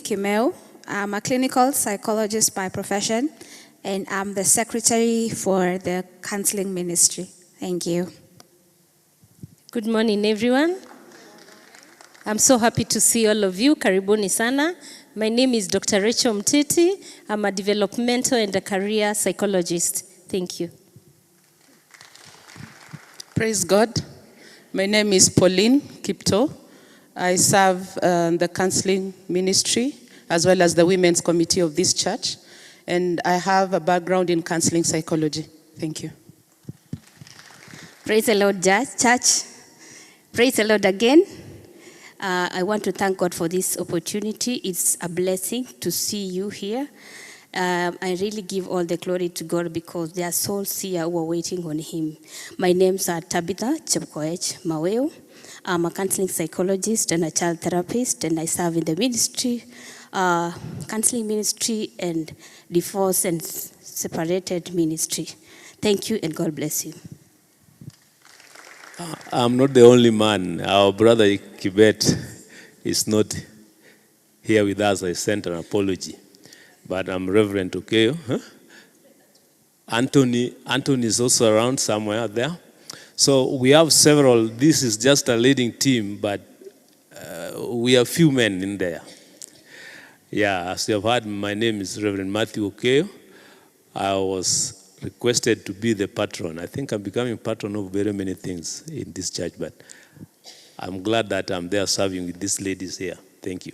Kimeu. I'm a clinical psychologist by profession, and I'm the secretary for the counseling ministry. Thank you. Good morning, everyone. I'm so happy to see all of you. Karibuni sana. My name is Dr. Rachel Mtiti. I'm a developmental and a career psychologist. Thank you. Praise God. My name is Pauline Kipto. I serve the counseling ministry as well as the women's committee of this church. And I have a background in counseling psychology. Thank you. Praise the Lord, church. Praise the Lord again. I want to thank God for this opportunity. It's a blessing to see you here. I really give all the glory to God because there are souls here who are waiting on Him. My name's Tabitha Chepkoech Maweo. I'm a counseling psychologist and a child therapist, and I serve in the ministry, counseling ministry and divorce and separated ministry. Thank you and God bless you. I'm not the only man. Our brother Kibet is not here with us. I sent an apology. But I'm Reverend Okeo. Huh? Anthony is also around somewhere there. So we have several. This is just a leading team, but we are few men in there. Yeah, as you have heard, my name is Reverend Matthew Okeo. I was requested to be the patron. I think I'm becoming patron of very many things in this church, but I'm glad that I'm there serving with these ladies here. Thank you.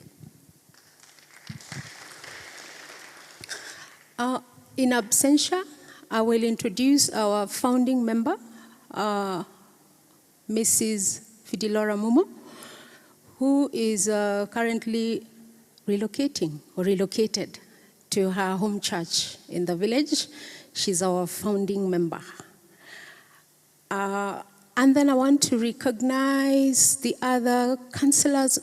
In absentia, I will introduce our founding member, Mrs. Fidilora Mumo, who is currently relocated to her home church in the village. She's our founding member. And then I want to recognize the other counselors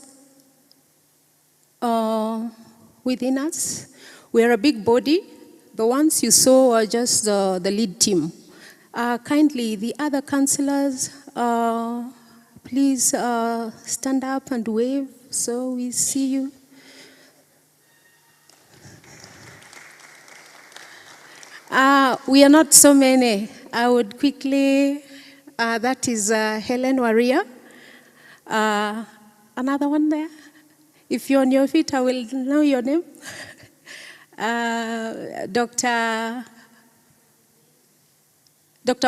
within us. We are a big body. The ones you saw are just the lead team. Kindly, the other counselors, please stand up and wave so we see you. We are not so many. I would quickly, that is Helen Waria. Another one there. If you're on your feet, I will know your name. Dr.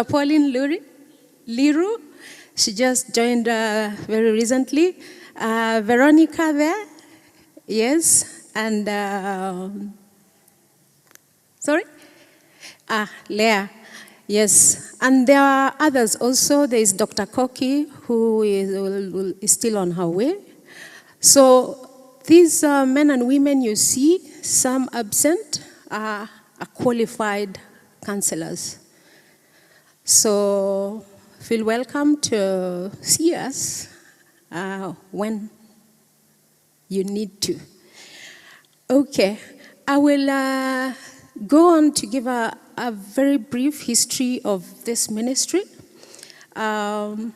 Pauline Liru, she just joined very recently. Veronica there, yes, and sorry? Leah, yes. And there are others also. There is Dr. Koki, who is still on her way. So these men and women you see, some absent, are qualified counselors. So feel welcome to see us when you need to. Okay, I will go on to give a very brief history of this ministry. The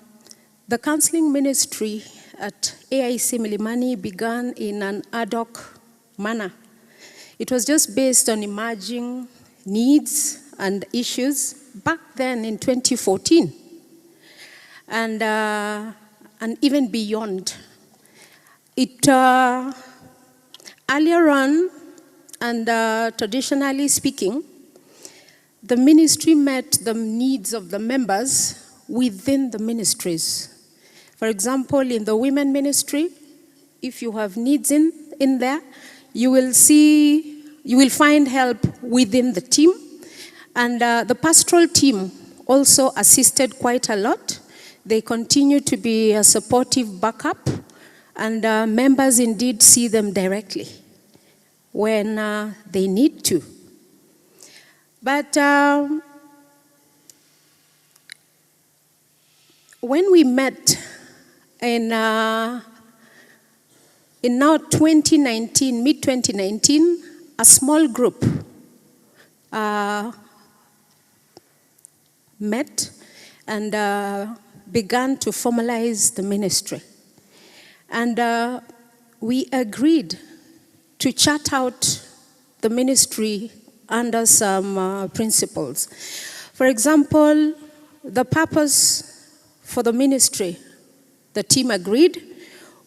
counseling ministry at AIC Milimani began in an ad hoc manner. It was just based on emerging needs and issues back then in 2014, and even beyond. It earlier on, and traditionally speaking, the ministry met the needs of the members within the ministries. For example, in the women ministry, if you have needs in there, you will find help within the team. And the pastoral team also assisted quite a lot. They continue to be a supportive backup, and members indeed see them directly when they need to. But when we met in now 2019, mid-2019, a small group met and began to formalize the ministry. And we agreed to chart out the ministry under some principles. For example, the purpose for the ministry, the team agreed,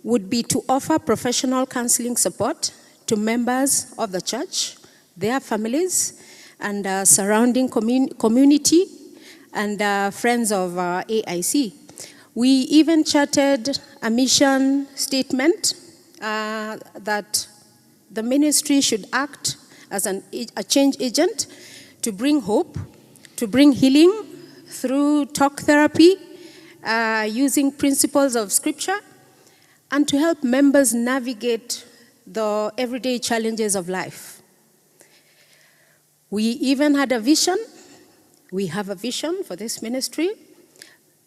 would be to offer professional counseling support to members of the church, their families, and surrounding community, and friends of AIC. We even charted a mission statement that the ministry should act as a change agent to bring hope, to bring healing through talk therapy, using principles of scripture, and to help members navigate the everyday challenges of life. We even had a vision. We have a vision for this ministry,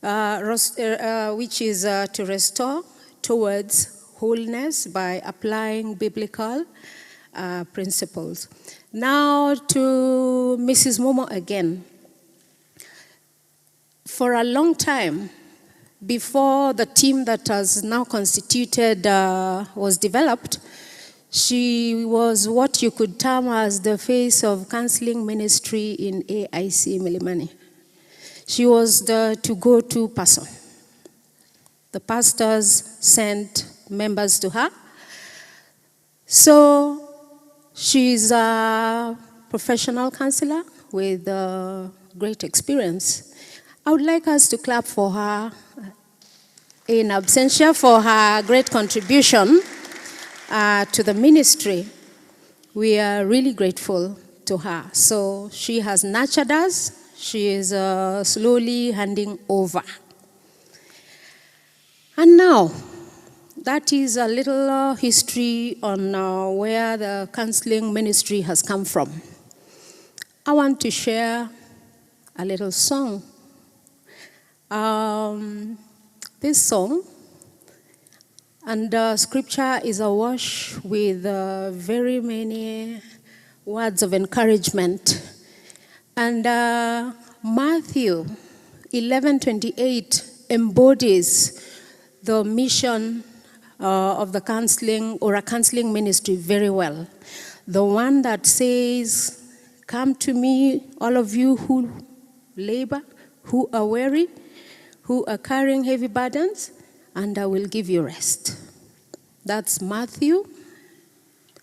which is to restore towards wholeness by applying biblical principles. Now to Mrs. Momo again. For a long time, before the team that has now constituted was developed, she was what you could term as the face of counseling ministry in AIC Milimani. She was the to-go-to person. The pastors sent members to her. So she's a professional counselor with great experience. I would like us to clap for her in absentia for her great contribution to the ministry. We are really grateful to her. So she has nurtured us. She is slowly handing over. And now, that is a little history on where the counseling ministry has come from. I want to share a little song. This song and scripture is awash with very many words of encouragement. And Matthew 11:28 embodies the mission of the counseling or a counseling ministry very well. The one that says, "Come to me, all of you who labor, who are weary, who are carrying heavy burdens, and I will give you rest." That's Matthew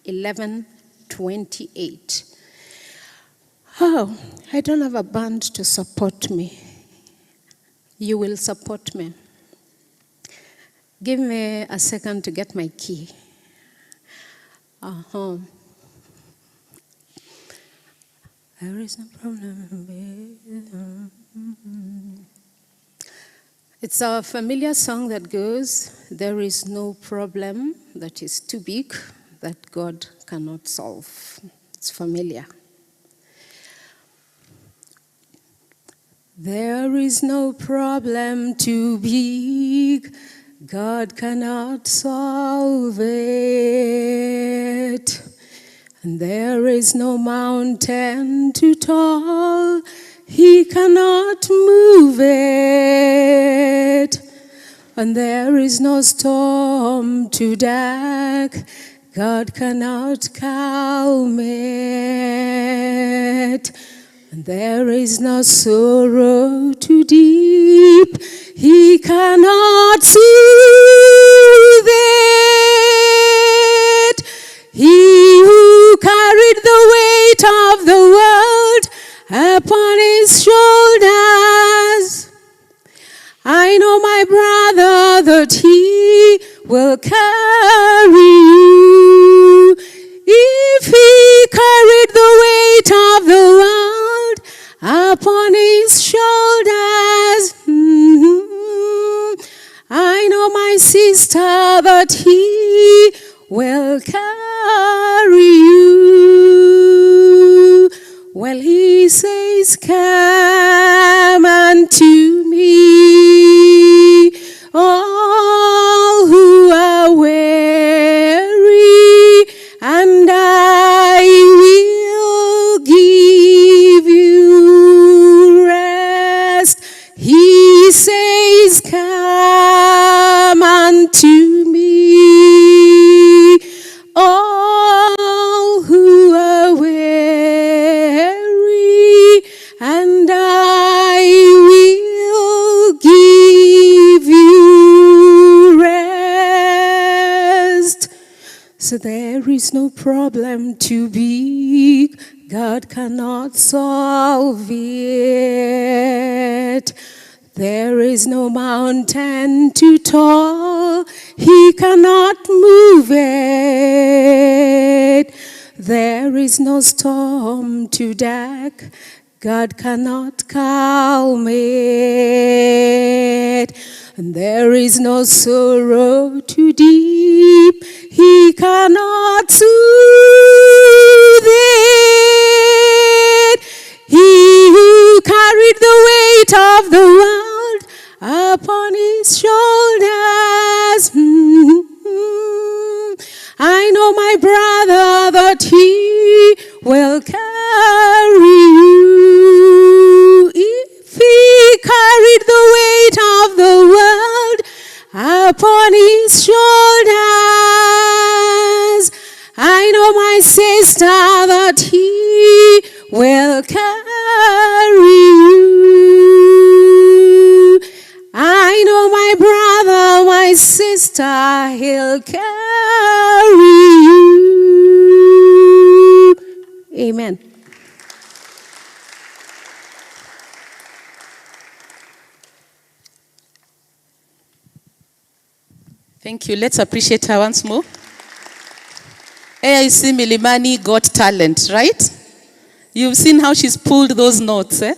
11:28. Oh, I don't have a band to support me. You will support me. Give me a second to get my key. There is no problem. It's a familiar song that goes, "There is no problem that is too big that God cannot solve." It's familiar. There is no problem too big, God cannot solve it. And there is no mountain too tall, He cannot move it. And there is no storm too dark, God cannot calm it. And there is no sorrow too deep, He cannot soothe it. He who carried the weight of the world upon His shoulders, I know, my brother, that He will carry you. If He carried the weight of the world upon His shoulders, I know, my sister, that He will carry you. Well, He says, "Come unto me, all who are weary, and I will give you rest." He says, "Come unto me, all So there is no problem too big, God cannot solve it. There is no mountain too tall, He cannot move it. There is no storm too dark, God cannot calm it. And there is no sorrow too deep, He cannot soothe it. He who carried the weight of the world upon His shoulders. I know my brother that He will carry you. If He carried the weight of the world upon His shoulders, I know my sister that He will carry you. I know my brother, my sister, He'll carry you. Amen. Thank you. Let's appreciate her once more. AIC Milimani got talent, right? You've seen how she's pulled those notes, eh?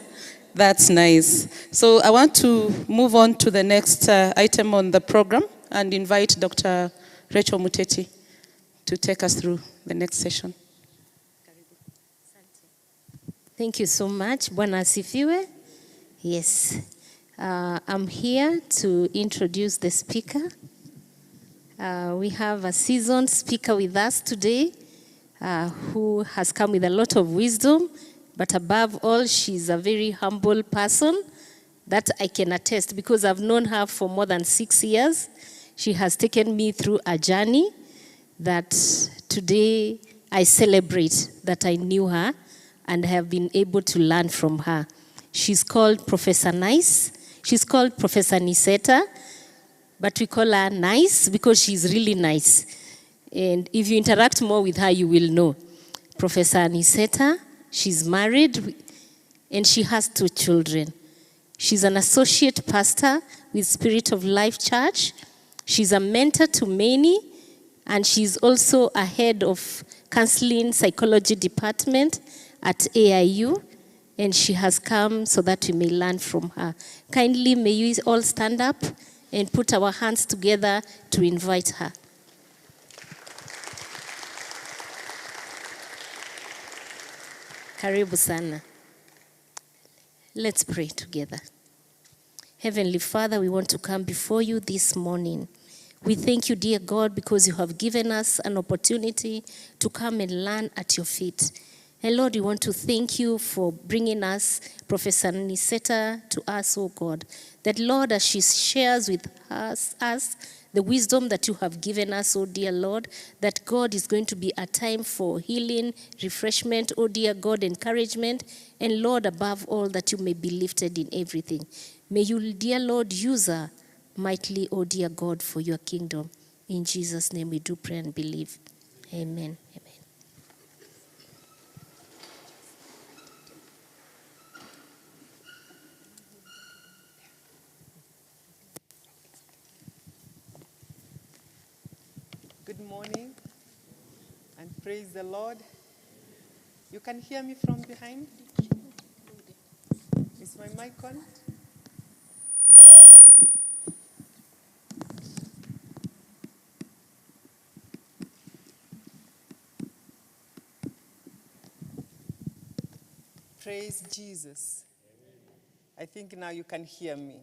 That's nice. So I want to move on to the next item on the program and invite Dr. Rachel Muteti to take us through the next session. Thank you so much. Bwana asifiwe. Yes. I'm here to introduce the speaker. We have a seasoned speaker with us today who has come with a lot of wisdom, but above all, she's a very humble person that I can attest because I've known her for more than 6 years. She has taken me through a journey that today I celebrate that I knew her and have been able to learn from her. She's called Professor Nice. She's called Professor Niseta, but we call her Nice because she's really nice. And if you interact more with her, you will know. Professor Niseta, she's married and she has 2 children. She's an associate pastor with Spirit of Life Church. She's a mentor to many, and she's also a head of counseling psychology department at AIU, and she has come so that we may learn from her. Kindly, may you all stand up and put our hands together to invite her. Karibu sana. Let's pray together. Heavenly Father, we want to come before you this morning. We thank you, dear God, because you have given us an opportunity to come and learn at your feet. And Lord, we want to thank you for bringing us Professor Niseta to us, oh God. That Lord, as she shares with us the wisdom that you have given us, oh dear Lord, that God is going to be a time for healing, refreshment, oh dear God, encouragement, and Lord, above all, that you may be lifted in everything. May you, dear Lord, use her mightily, oh dear God, for your kingdom. In Jesus' name we do pray and believe. Amen. Amen. Good morning and praise the Lord. You can hear me from behind? Is my mic on? Praise Jesus. I think now you can hear me.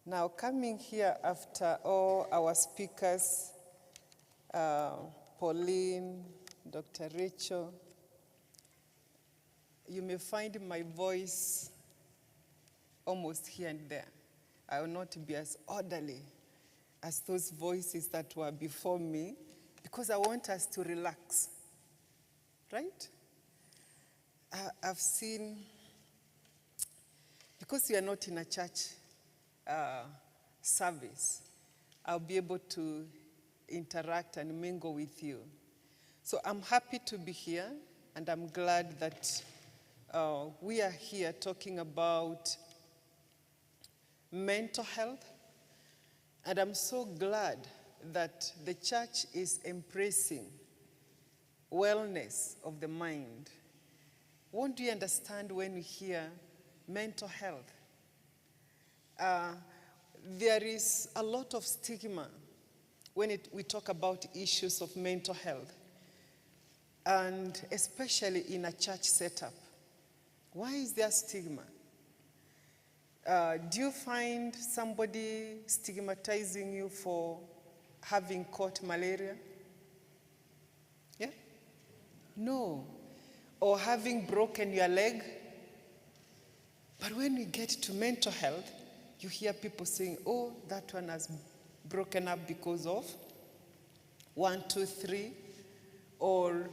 Now, coming here after all our speakers, Pauline, Dr. Rachel, you may find my voice almost here and there. I will not be as orderly as those voices that were before me because I want us to relax, right? I've seen, because we are not in a church service, I'll be able to interact and mingle with you. So I'm happy to be here, and I'm glad that we are here talking about mental health. And I'm so glad that the church is embracing wellness of the mind. What do you understand when we hear mental health? There is a lot of stigma when we talk about issues of mental health, and especially in a church setup. Why is there stigma? Do you find somebody stigmatizing you for having caught malaria? Yeah? No. Or having broken your leg? But when we get to mental health, you hear people saying, oh, that one has broken up because of 1, 2, 3, or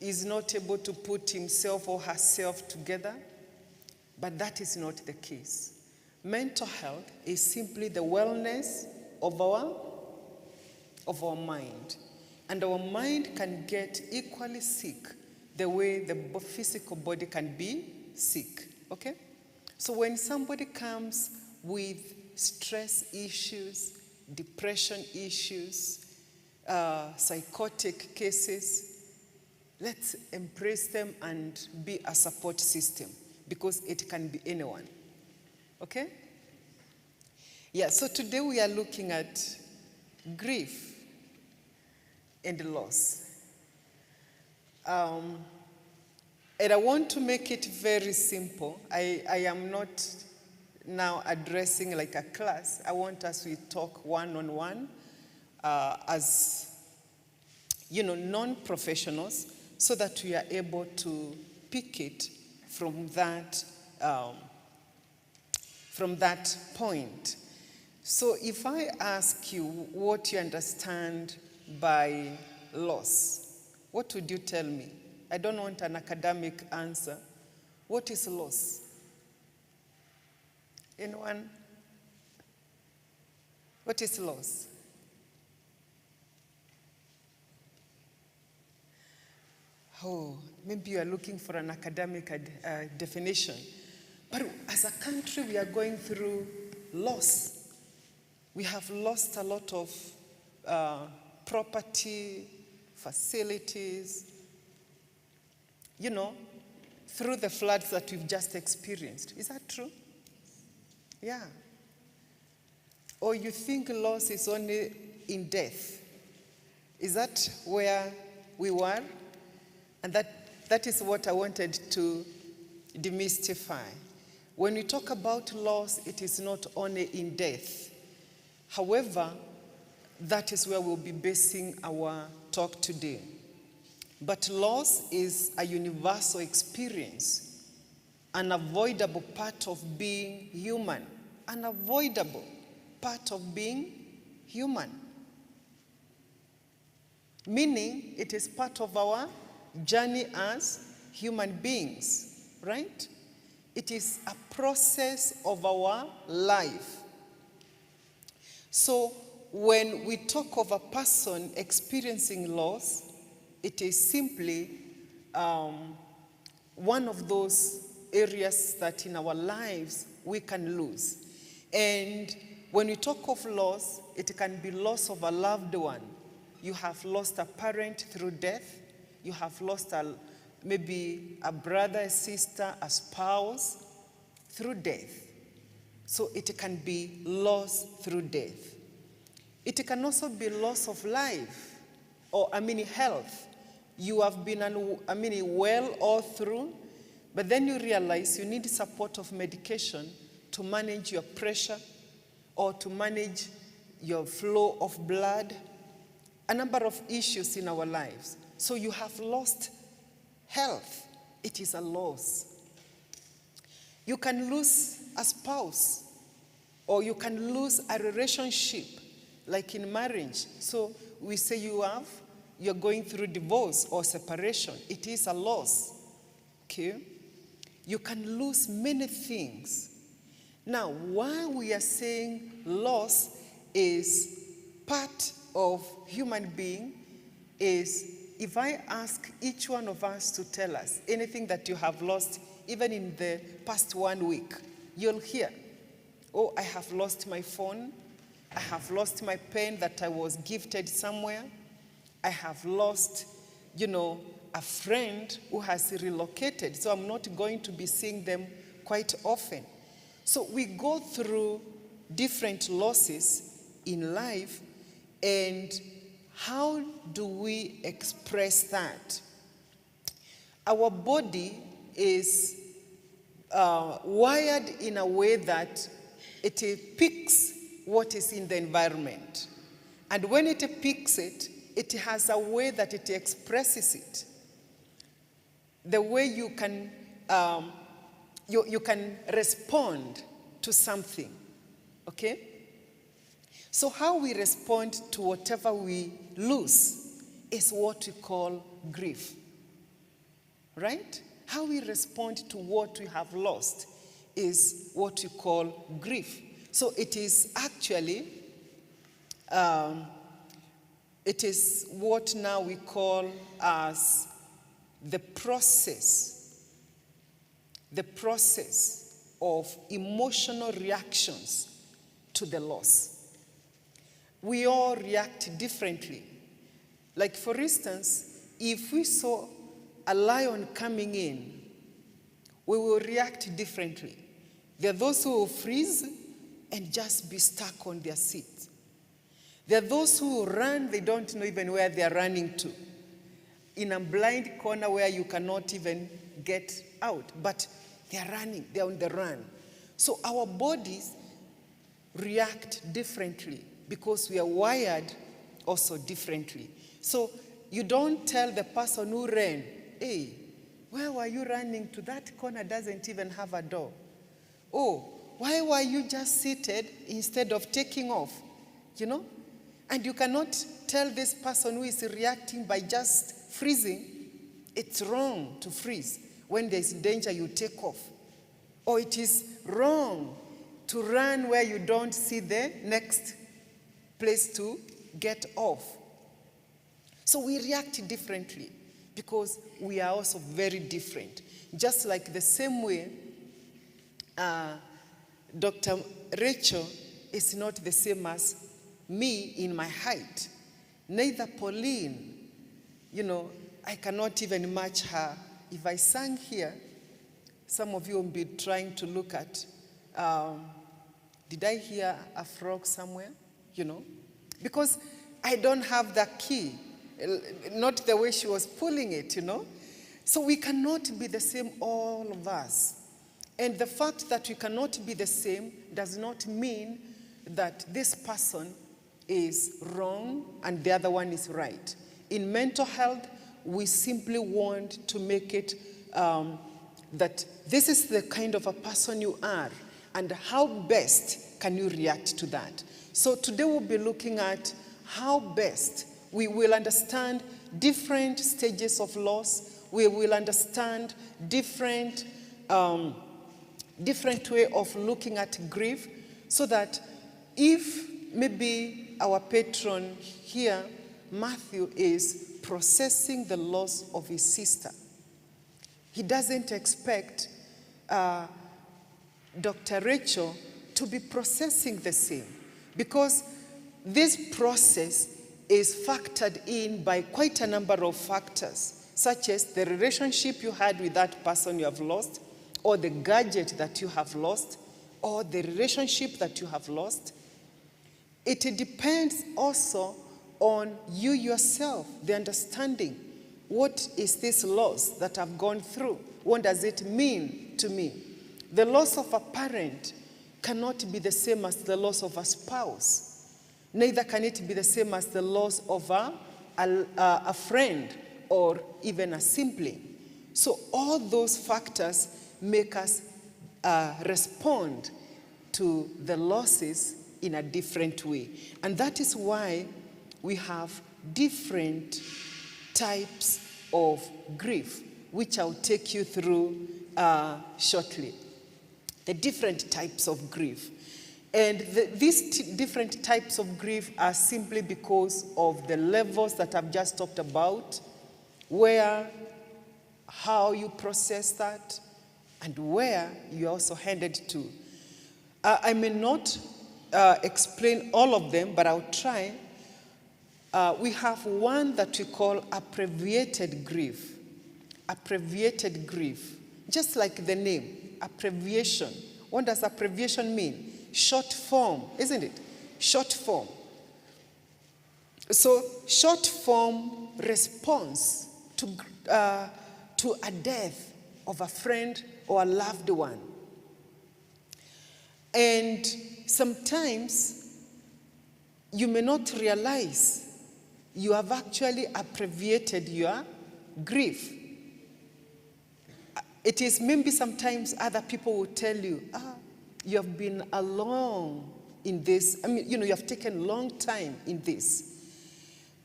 is not able to put himself or herself together. But that is not the case. Mental health is simply the wellness of our mind. And our mind can get equally sick the way the physical body can be sick, okay? So when somebody comes with stress issues, depression issues, psychotic cases, let's embrace them and be a support system, because it can be anyone, okay? Yeah, so today we are looking at grief and loss. And I want to make it very simple. I am not now addressing like a class. I want us to talk one-on-one as, non-professionals, so that we are able to pick it from that point. So if I ask you what you understand by loss, what would you tell me? I don't want an academic answer. What is loss? Anyone? What is loss? Oh, maybe you are looking for an academic definition. But as a country, we are going through loss. We have lost a lot of property, facilities, through the floods that we've just experienced. Is that true? Yeah. Or you think loss is only in death? Is that where we were? And that is what I wanted to demystify. When we talk about loss, it is not only in death. However, that is where we'll be basing our talk today. But loss is a universal experience, an unavoidable part of being human. Unavoidable part of being human. Meaning, it is part of our journey as human beings, right? It is a process of our life. So, when we talk of a person experiencing loss, it is simply one of those areas that in our lives we can lose. And when we talk of loss, it can be loss of a loved one. You have lost a parent through death. You have lost maybe a brother, a sister, a spouse through death. So it can be loss through death. It can also be loss of life, or health. You have been well all through, but then you realize you need support of medication to manage your pressure or to manage your flow of blood, a number of issues in our lives. So you have lost health. It is a loss. You can lose a spouse, or you can lose a relationship, like in marriage. So we say you're going through divorce or separation. It is a loss, okay? You can lose many things. Now, why we are saying loss is part of human being is if I ask each one of us to tell us anything that you have lost, even in the past 1 week, you'll hear, oh, I have lost my phone. I have lost my pen that I was gifted somewhere. I have lost, a friend who has relocated, so I'm not going to be seeing them quite often. So we go through different losses in life, and how do we express that? Our body is wired in a way that it picks what is in the environment. And when it picks it, it has a way that it expresses it. The way you can respond to something, okay? So how we respond to whatever we lose is what we call grief, right? How we respond to what we have lost is what we call grief. So it is actually, it is what now we call as the process of emotional reactions to the loss. We all react differently. Like for instance, if we saw a lion coming in, we will react differently. There are those who will freeze and just be stuck on their seat. There are those who will run, they don't know even where they are running to, in a blind corner where you cannot even get out. But they are running, they are on the run. So our bodies react differently because we are wired also differently. So you don't tell the person who ran, hey, where were you running to? That corner doesn't even have a door. Oh, why were you just seated instead of taking off? And you cannot tell this person who is reacting by just freezing. It's wrong to freeze. When there's danger, you take off. Or it is wrong to run where you don't see the next place to get off. So we react differently because we are also very different. Just like the same way Dr. Rachel is not the same as me in my height. Neither Pauline, I cannot even match her. If I sang here, some of you will be trying to look at, did I hear a frog somewhere? Because I don't have the key, not the way she was pulling it, So we cannot be the same, all of us. And the fact that we cannot be the same does not mean that this person is wrong and the other one is right. In mental health, we simply want to make it that this is the kind of a person you are, and how best can you react to that. So today we'll be looking at how best we will understand different stages of loss. We will understand different way of looking at grief, so that if maybe our patron here, Matthew, is processing the loss of his sister, he doesn't expect Dr. Rachel to be processing the same, because this process is factored in by quite a number of factors, such as the relationship you had with that person you have lost, or the gadget that you have lost, or the relationship that you have lost. It depends also on you yourself, the understanding. What is this loss that I've gone through? What does it mean to me? The loss of a parent cannot be the same as the loss of a spouse. Neither can it be the same as the loss of a friend or even a sibling. So all those factors make us respond to the losses in a different way. And that is why we have different types of grief, which I'll take you through shortly. The different types of grief. And these different types of grief are simply because of the levels that I've just talked about, how you process that, and where you're also headed to. I may not explain all of them, but I'll try. We have one that we call abbreviated grief. Abbreviated grief, just like the name, abbreviation. What does abbreviation mean? Short form, isn't it? Short form. So short form response to a death of a friend or a loved one. And sometimes you may not realize you have actually abbreviated your grief. It is maybe sometimes other people will tell you, you have been alone in this. I mean, you have taken a long time in this.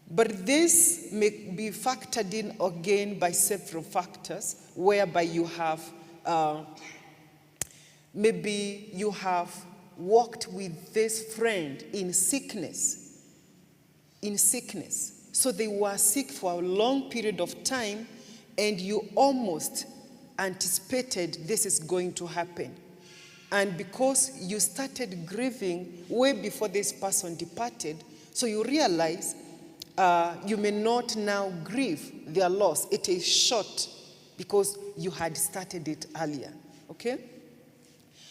But this may be factored in again by several factors, whereby you have, maybe you have walked with this friend in sickness. So they were sick for a long period of time, and you almost anticipated this is going to happen. And because you started grieving way before this person departed, so you realize you may not now grieve their loss. It is short because you had started it earlier, okay?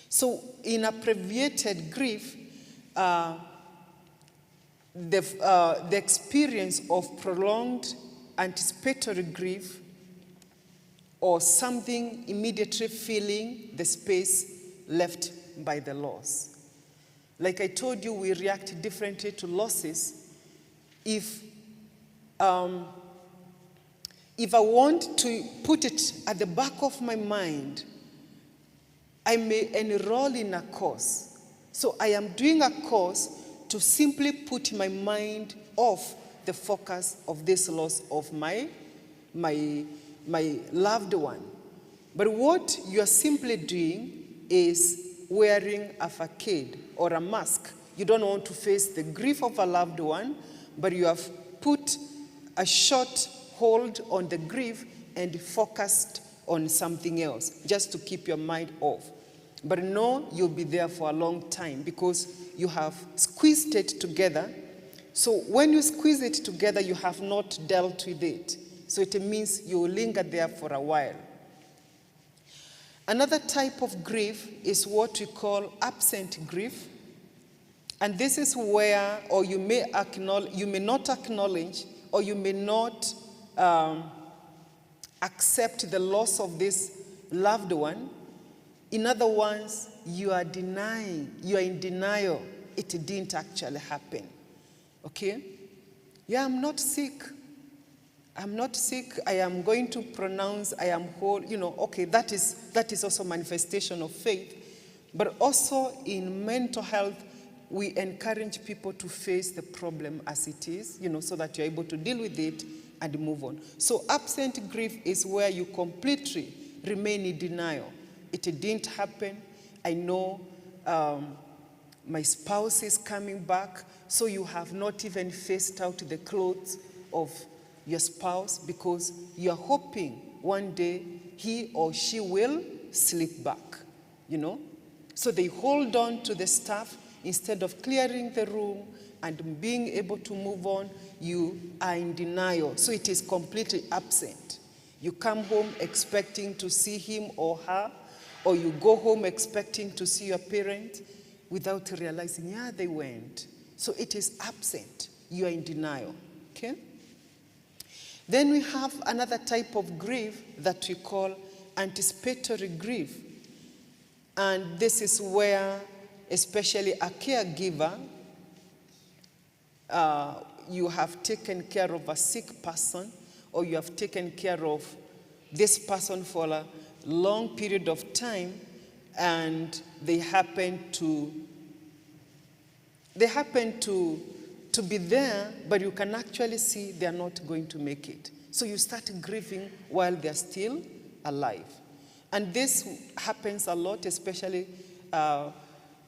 So in abbreviated grief, the experience of prolonged anticipatory grief or something immediately filling the space left by the loss. Like I told you, we react differently to losses. If I want to put it at the back of my mind, I may enroll in a course. So I am doing a course to simply put my mind off the focus of this loss of my loved one. But what you are simply doing is wearing a facade or a mask. You don't want to face the grief of a loved one, but you have put a short hold on the grief and focused on something else, just to keep your mind off. But no, you'll be there for a long time because you have squeezed it together. So when you squeeze it together, you have not dealt with it. So it means you will linger there for a while. Another type of grief is what we call absent grief. And this is where, or you may not acknowledge, or you may not accept the loss of this loved one. In other words, you are in denial. It didn't actually happen. Okay? Yeah, I'm not sick. I am going to pronounce I am whole. Okay, that is also manifestation of faith. But also in mental health, we encourage people to face the problem as it is, so that you're able to deal with it and move on. So absent grief is where you completely remain in denial. It didn't happen. I know my spouse is coming back, so you have not even faced out the clothes of your spouse because you're hoping one day he or she will slip back, So they hold on to the stuff instead of clearing the room and being able to move on. You are in denial, so it is completely absent. You come home expecting to see him or her, or you go home expecting to see your parent without realizing, they went. So it is absent. You are in denial, okay? Then we have another type of grief that we call anticipatory grief. And this is where, especially a caregiver, you have taken care of a sick person, or you have taken care of this person for a long period of time, and they happen to be there, but you can actually see they are not going to make it. So you start grieving while they're still alive. And this happens a lot, especially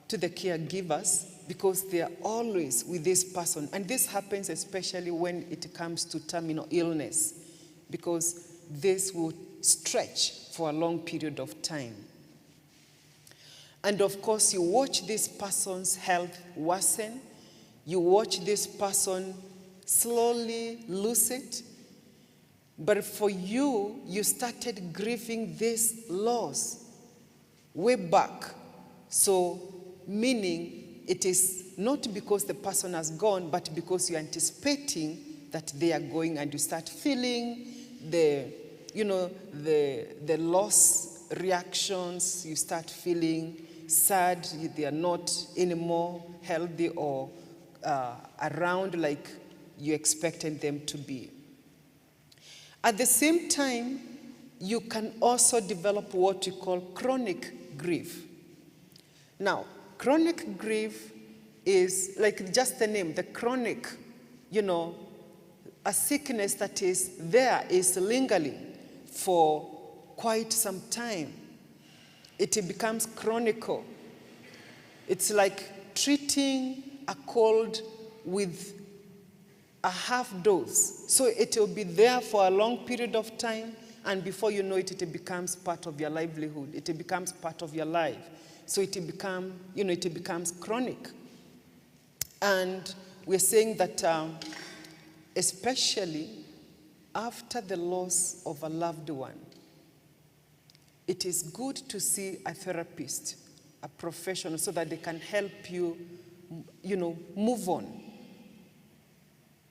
to the caregivers because they are always with this person. And this happens especially when it comes to terminal illness, because this will stretch for a long period of time. And of course, you watch this person's health worsen. You watch this person slowly lose it. But for you, you started grieving this loss way back. So, meaning it is not because the person has gone, but because you're anticipating that they are going, and you start feeling the loss reactions. You start feeling sad. They are not anymore healthy or around like you expected them to be. At the same time, you can also develop what we call chronic grief. Now, chronic grief is like just the name, the chronic, a sickness that is there, is lingering for quite some time. It becomes chronical. It's like treating a cold with a half dose. So it will be there for a long period of time, and before you know it, it becomes part of your livelihood. It becomes part of your life. So it becomes chronic. And we're saying that especially after the loss of a loved one, it is good to see a therapist, a professional, so that they can help you, move on.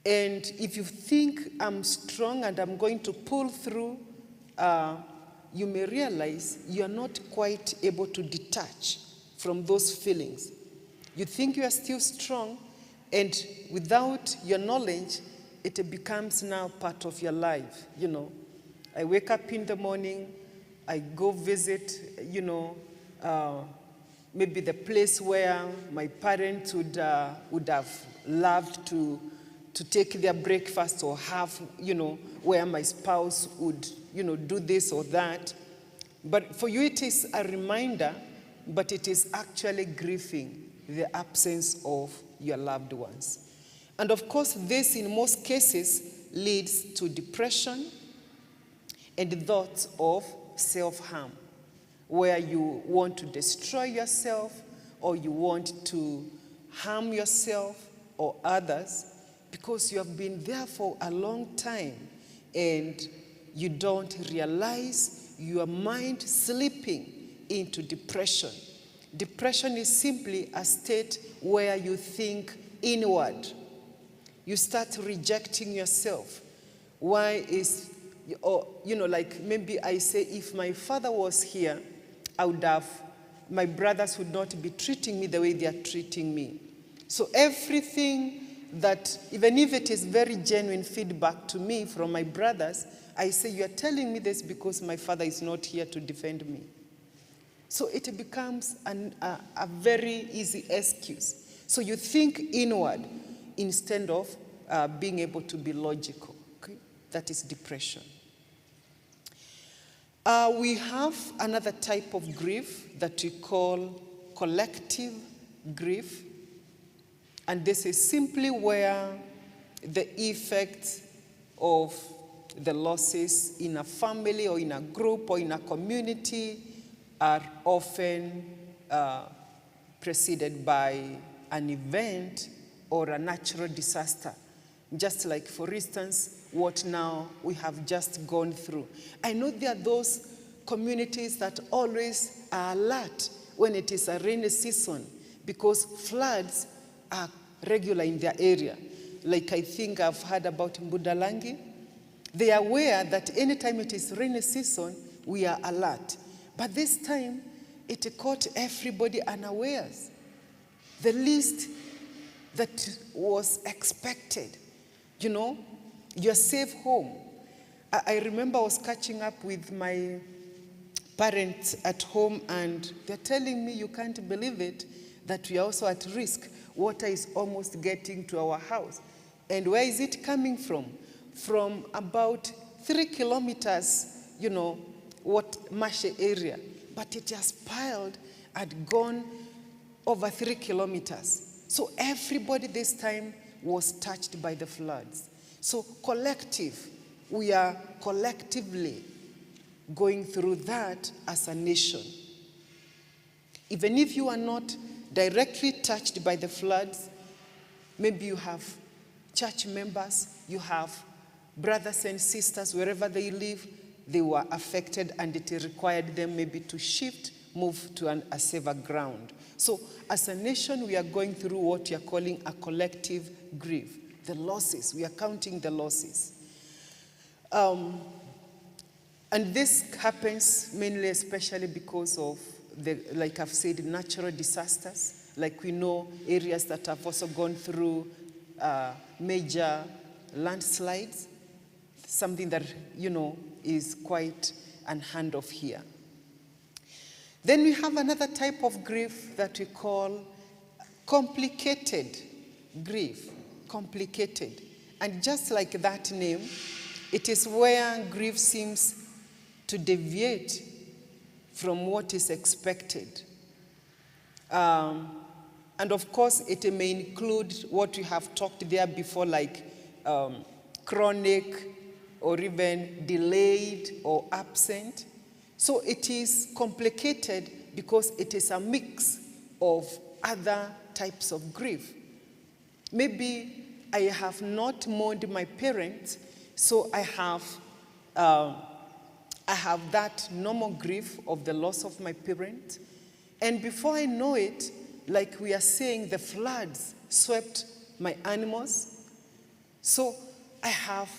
And if you think I'm strong and I'm going to pull through, you may realize you're not quite able to detach from those feelings. You think you are still strong, and without your knowledge, it becomes now part of your life. I wake up in the morning, I go visit, maybe the place where my parents would have loved to take their breakfast, or have, where my spouse would, do this or that. But for you, it is a reminder, but it is actually grieving the absence of your loved ones. And of course, this in most cases leads to depression and thoughts of self-harm, where you want to destroy yourself, or you want to harm yourself or others, because you have been there for a long time and you don't realize your mind slipping into depression. Depression is simply a state where you think inward. You start rejecting yourself. Why is, like maybe I say, if my father was here, my brothers would not be treating me the way they are treating me. So everything that, even if it is very genuine feedback to me from my brothers, I say, you are telling me this because my father is not here to defend me. So it becomes a very easy excuse. So you think inward instead of being able to be logical. Okay? That is depression. We have another type of grief that we call collective grief. And this is simply where the effects of the losses in a family or in a group or in a community are often preceded by an event or a natural disaster. Just like, for instance, what now we have just gone through. I know there are those communities that always are alert when it is a rainy season, because floods are regular in their area. Like I think I've heard about Mbudalangi. They are aware that anytime it is rainy season, we are alert. But this time, it caught everybody unawares. The least that was expected. You're safe home. I remember I was catching up with my parents at home, and they're telling me, you can't believe it, that we are also at risk. Water is almost getting to our house. And where is it coming from? From about 3 kilometers, marshy area. But it has piled, had gone over 3 kilometers. So everybody this time was touched by the floods. So we are collectively going through that as a nation. Even if you are not directly touched by the floods, maybe you have church members, you have brothers and sisters, wherever they live, they were affected and it required them maybe to move to a safer ground. So as a nation, we are going through what we are calling a collective grief. The losses, we are counting the losses. And this happens mainly, especially because of like I've said, natural disasters. Like we know areas that have also gone through major landslides, something that, is quite unheard of here. Then we have another type of grief that we call complicated grief. Complicated. And just like that name, it is where grief seems to deviate from what is expected. And of course, it may include what we have talked there before, like chronic or even delayed or absent. So it is complicated because it is a mix of other types of grief. Maybe I have not mourned my parents, so I have that normal grief of the loss of my parent. And before I know it, like we are saying, the floods swept my animals. So I have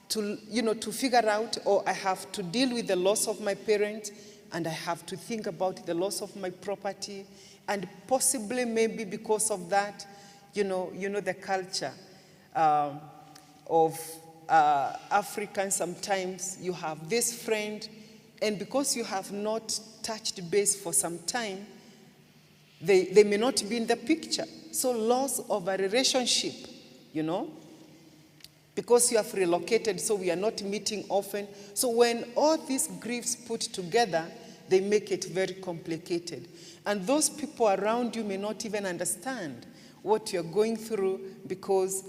to, to figure out, or I have to deal with the loss of my parent, and I have to think about the loss of my property, and possibly maybe because of that, the culture of Africans. Sometimes you have this friend, and because you have not touched base for some time, they may not be in the picture. So loss of a relationship, because you have relocated, so we are not meeting often. So when all these griefs put together, they make it very complicated. And those people around you may not even understand what you're going through, because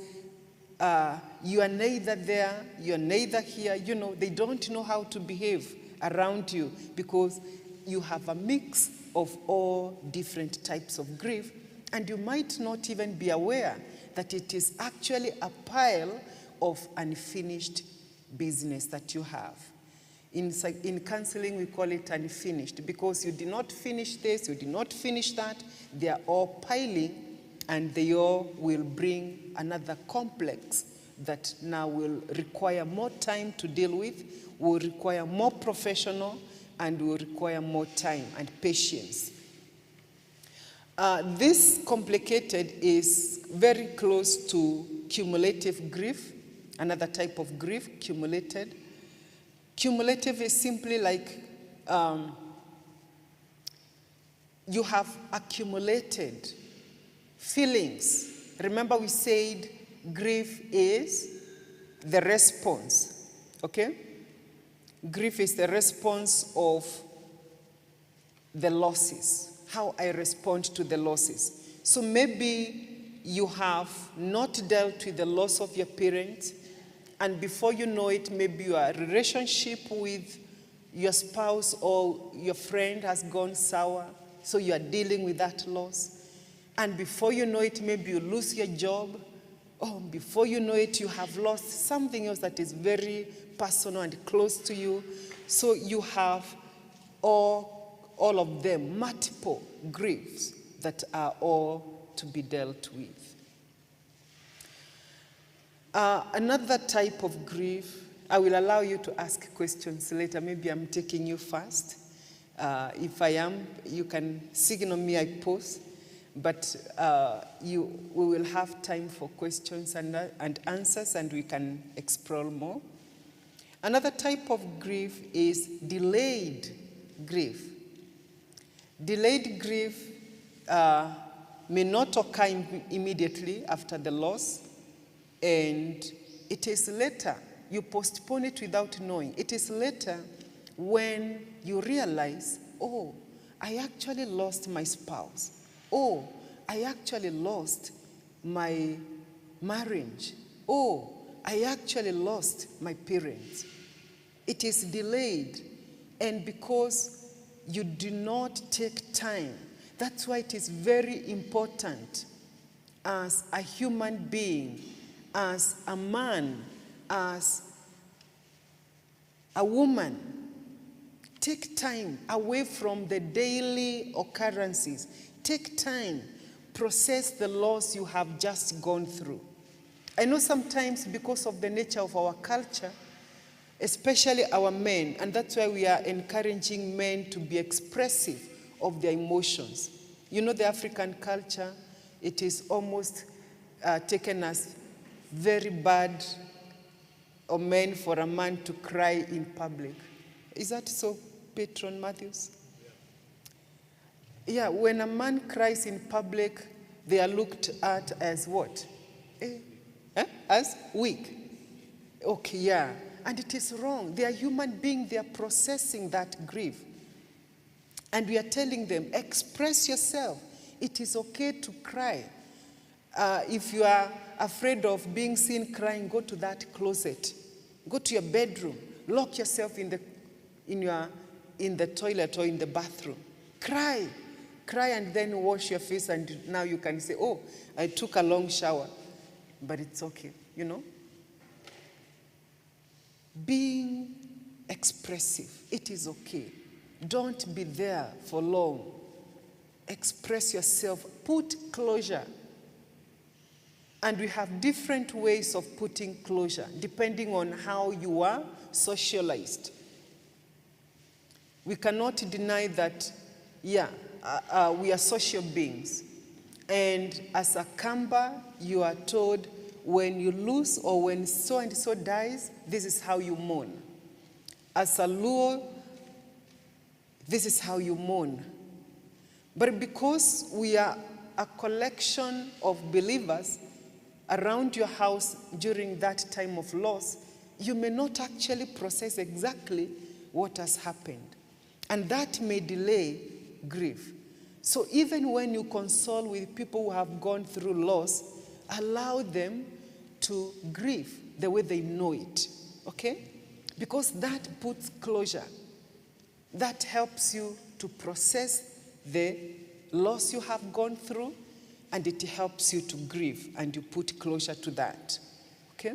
you are neither there, you're neither here. They don't know how to behave around you, because you have a mix of all different types of grief, and you might not even be aware that it is actually a pile of unfinished business that you have. In counseling, we call it unfinished, because you did not finish this, you did not finish that. They are all piling, and they all will bring another complex that now will require more time to deal with, will require more professional, and will require more time and patience. This complicated is very close to cumulative grief, another type of grief, cumulated. Cumulative is simply like you have accumulated feelings. Remember we said grief is the response, okay? Grief is the response of the losses, how I respond to the losses. So maybe you have not dealt with the loss of your parents, and before you know it, maybe your relationship with your spouse or your friend has gone sour, so you are dealing with that loss. And before you know it, maybe you lose your job, or before you know it, you have lost something else that is very personal and close to you. So you have all of them, multiple griefs that are all to be dealt with. Another type of grief, I will allow you to ask questions later. Maybe I'm taking you first. If I am, you can signal me, I pause. But we will have time for questions and answers, and we can explore more. Another type of grief is delayed grief. Delayed grief may not occur immediately after the loss, and it is later. You postpone it without knowing. It is later when you realize, oh, I actually lost my spouse. Oh, I actually lost my marriage. Oh, I actually lost my parents. It is delayed. And because you do not take time, that's why it is very important as a human being, as a man, as a woman, take time away from the daily occurrences. Take time, process the loss you have just gone through. I know sometimes because of the nature of our culture, especially our men, and that's why we are encouraging men to be expressive of their emotions. You know, the African culture, it is almost taken as very bad or men for a man to cry in public. Is that so, Patron Matthews? Yeah, when a man cries in public, they are looked at as what? As weak. Okay, yeah. And it is wrong. They are human beings. They are processing that grief. And we are telling them, express yourself. It is okay to cry. If you are afraid of being seen crying, go to that closet. Go to your bedroom. Lock yourself in the toilet or in the bathroom. Cry. Cry and then wash your face, and now you can say, oh, I took a long shower. But it's okay, you know? Being expressive, it is okay. Don't be there for long. Express yourself. Put closure. And we have different ways of putting closure, depending on how you are socialized. We cannot deny that, we are social beings. And as a Kamba, you are told when you lose or when so-and-so dies, this is how you mourn. As a Luo, this is how you mourn. But because we are a collection of believers around your house during that time of loss, you may not actually process exactly what has happened. And that may delay grief. So even when you console with people who have gone through loss, allow them to grieve the way they know it, okay? Because that puts closure. That helps you to process the loss you have gone through, and it helps you to grieve, and you put closure to that, okay?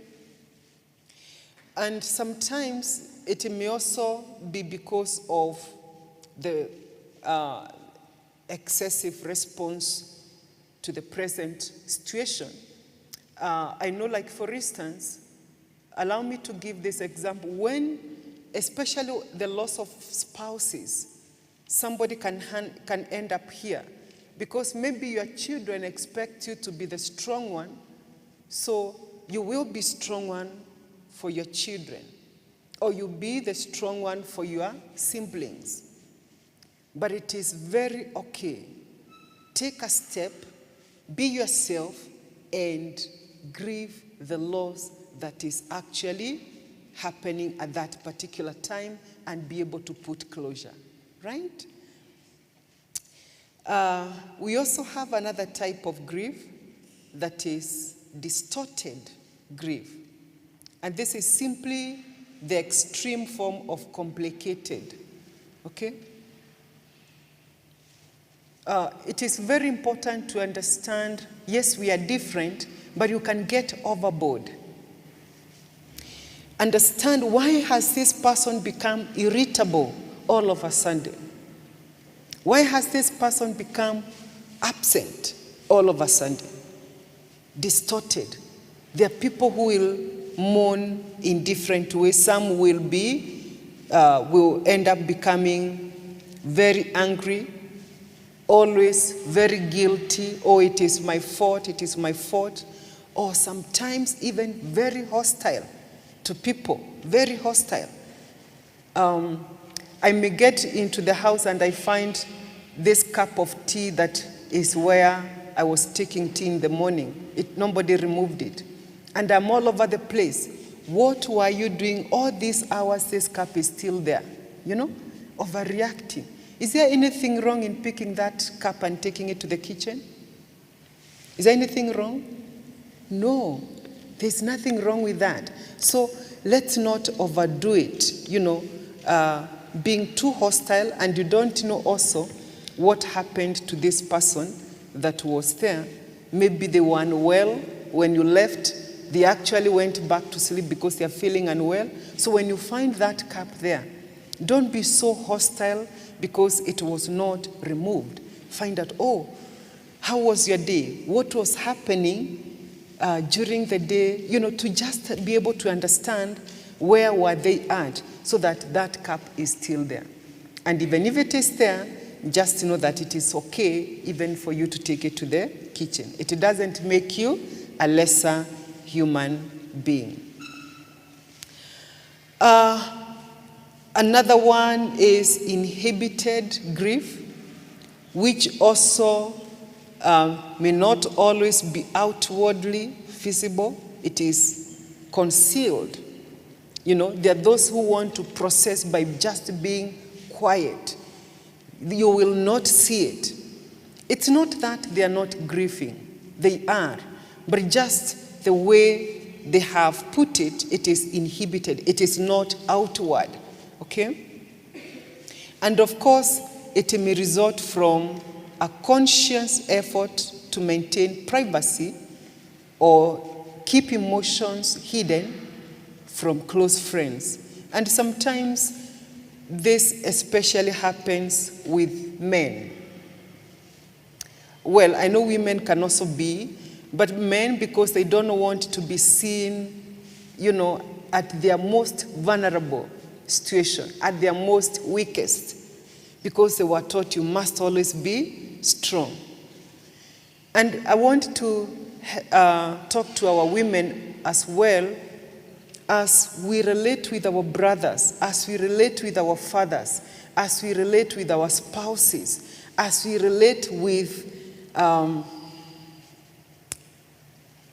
And sometimes it may also be because of the excessive response to the present situation. I know, like, for instance, allow me to give this example. When, especially the loss of spouses, somebody can end up here because maybe your children expect you to be the strong one, so you will be strong one for your children, or you be the strong one for your siblings. But it is very okay. Take a step, be yourself, and grieve the loss that is actually happening at that particular time and be able to put closure, right? We also have another type of grief that is distorted grief. And this is simply the extreme form of complicated, okay? It is very important to understand, yes, we are different, but you can get overboard. Understand, why has this person become irritable all of a sudden? Why has this person become absent all of a sudden? Distorted. There are people who will mourn in different ways. Some will end up becoming very angry, always very guilty. Oh, it is my fault, it is my fault. Or sometimes even very hostile to people, very hostile. I may get into the house and I find this cup of tea that is where I was taking tea in the morning. Nobody removed it. And I'm all over the place. What were you doing all these hours? This cup is still there. You know, overreacting. Is there anything wrong in picking that cup and taking it to the kitchen? Is there anything wrong? No, there's nothing wrong with that. So let's not overdo it, being too hostile, and you don't know also what happened to this person that was there. Maybe they were unwell when you left. They actually went back to sleep because they are feeling unwell. So when you find that cup there, don't be so hostile because it was not removed. Find out, oh, how was your day? What was happening during the day? To just be able to understand where were they at so that that cup is still there. And even if it is there, just know that it is okay even for you to take it to the kitchen. It doesn't make you a lesser human being. Another one is inhibited grief, which also may not always be outwardly visible. It is concealed. There are those who want to process by just being quiet. You will not see it. It's not that they are not grieving. They are. But just the way they have put it, it is inhibited. It is not outward. Okay? And of course, it may result from a conscious effort to maintain privacy or keep emotions hidden from close friends. And sometimes this especially happens with men. Well, I know women can also be, but men, because they don't want to be seen, at their most vulnerable situation, at their most weakest, because they were taught you must always be strong. And I want to talk to our women as well, as we relate with our brothers, as we relate with our fathers, as we relate with our spouses, as we relate with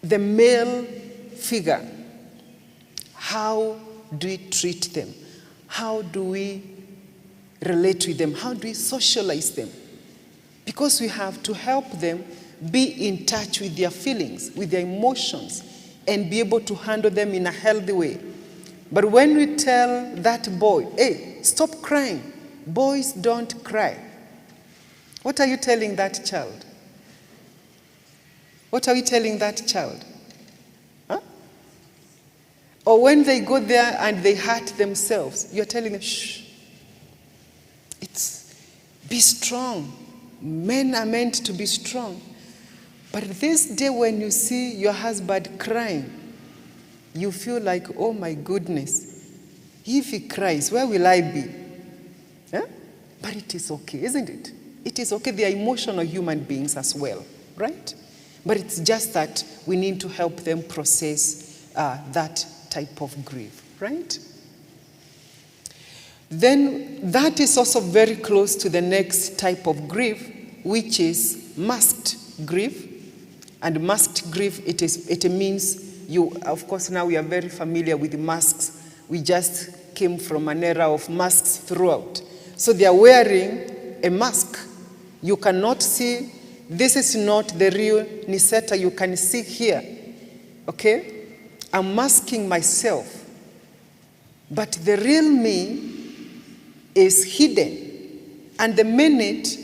the male figure. How do we treat them? How do we relate with them? How do we socialize them? Because we have to help them be in touch with their feelings, with their emotions, and be able to handle them in a healthy way. But when we tell that boy, hey, stop crying, boys don't cry, what are you telling that child? What are we telling that child? Huh? Or when they go there and they hurt themselves, you're telling them, shh, be strong. Men are meant to be strong. But this day when you see your husband crying, you feel like, oh my goodness, if he cries, where will I be? Huh? But it is okay, isn't it? It is okay. They are emotional human beings as well, right? But it's just that we need to help them process that type of grief, right? Then that is also very close to the next type of grief, which is masked grief. And masked grief, it means you, of course, now we are very familiar with the masks. We just came from an era of masks throughout. So they are wearing a mask. You cannot see, this is not the real Niseta you can see here. Okay? I'm masking myself. But the real me is hidden. And the minute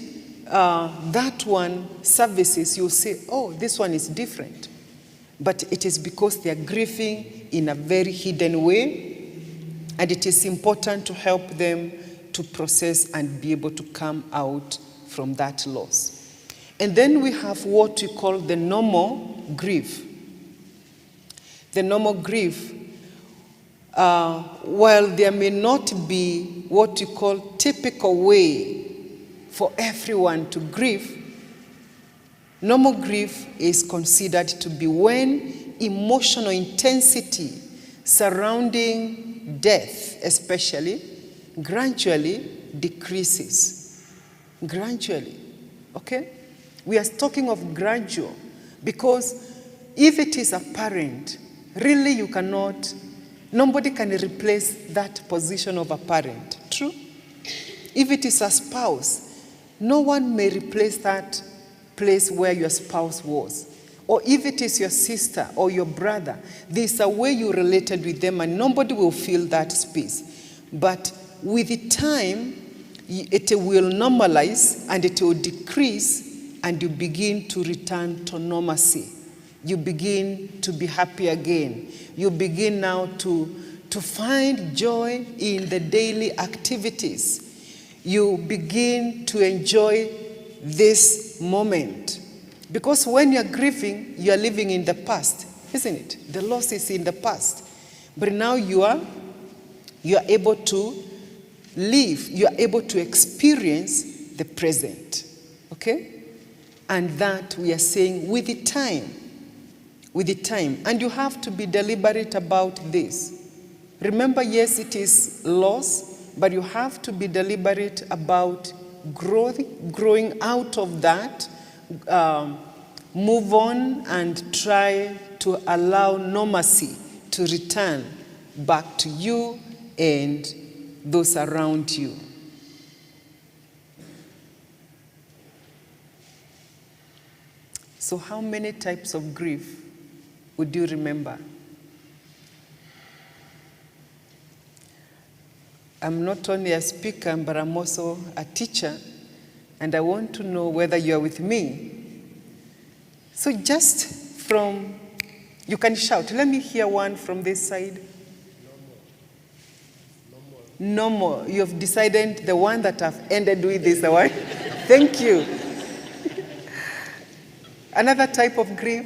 that one services, you'll say, oh, this one is different. But it is because they are grieving in a very hidden way, and it is important to help them to process and be able to come out from that loss. And then we have what we call the normal grief. The normal grief, while there may not be what we call typical way for everyone to grieve, normal grief is considered to be when emotional intensity surrounding death, especially, gradually decreases. Gradually, okay? We are talking of gradual, because if it is apparent, really you cannot, nobody can replace that position of apparent. True? If it is a spouse, no one may replace that place where your spouse was. Or if it is your sister or your brother, there's a way you related with them and nobody will fill that space. But with the time, it will normalize and it will decrease and you begin to return to normalcy. You begin to be happy again. You begin now to find joy in the daily activities. You begin to enjoy this moment. Because when you're grieving, you're living in the past, isn't it? The loss is in the past. But now you are able to live, you are able to experience the present. Okay? And that we are saying with the time. With the time. And you have to be deliberate about this. Remember, yes, it is loss, but you have to be deliberate about growing out of that, move on and try to allow normalcy to return back to you and those around you. So how many types of grief would you remember? I'm not only a speaker, but I'm also a teacher, and I want to know whether you're with me. So just from, you can shout. Let me hear one from this side. No more. You have decided the one that I've ended with is the one. Thank you. Another type of grief?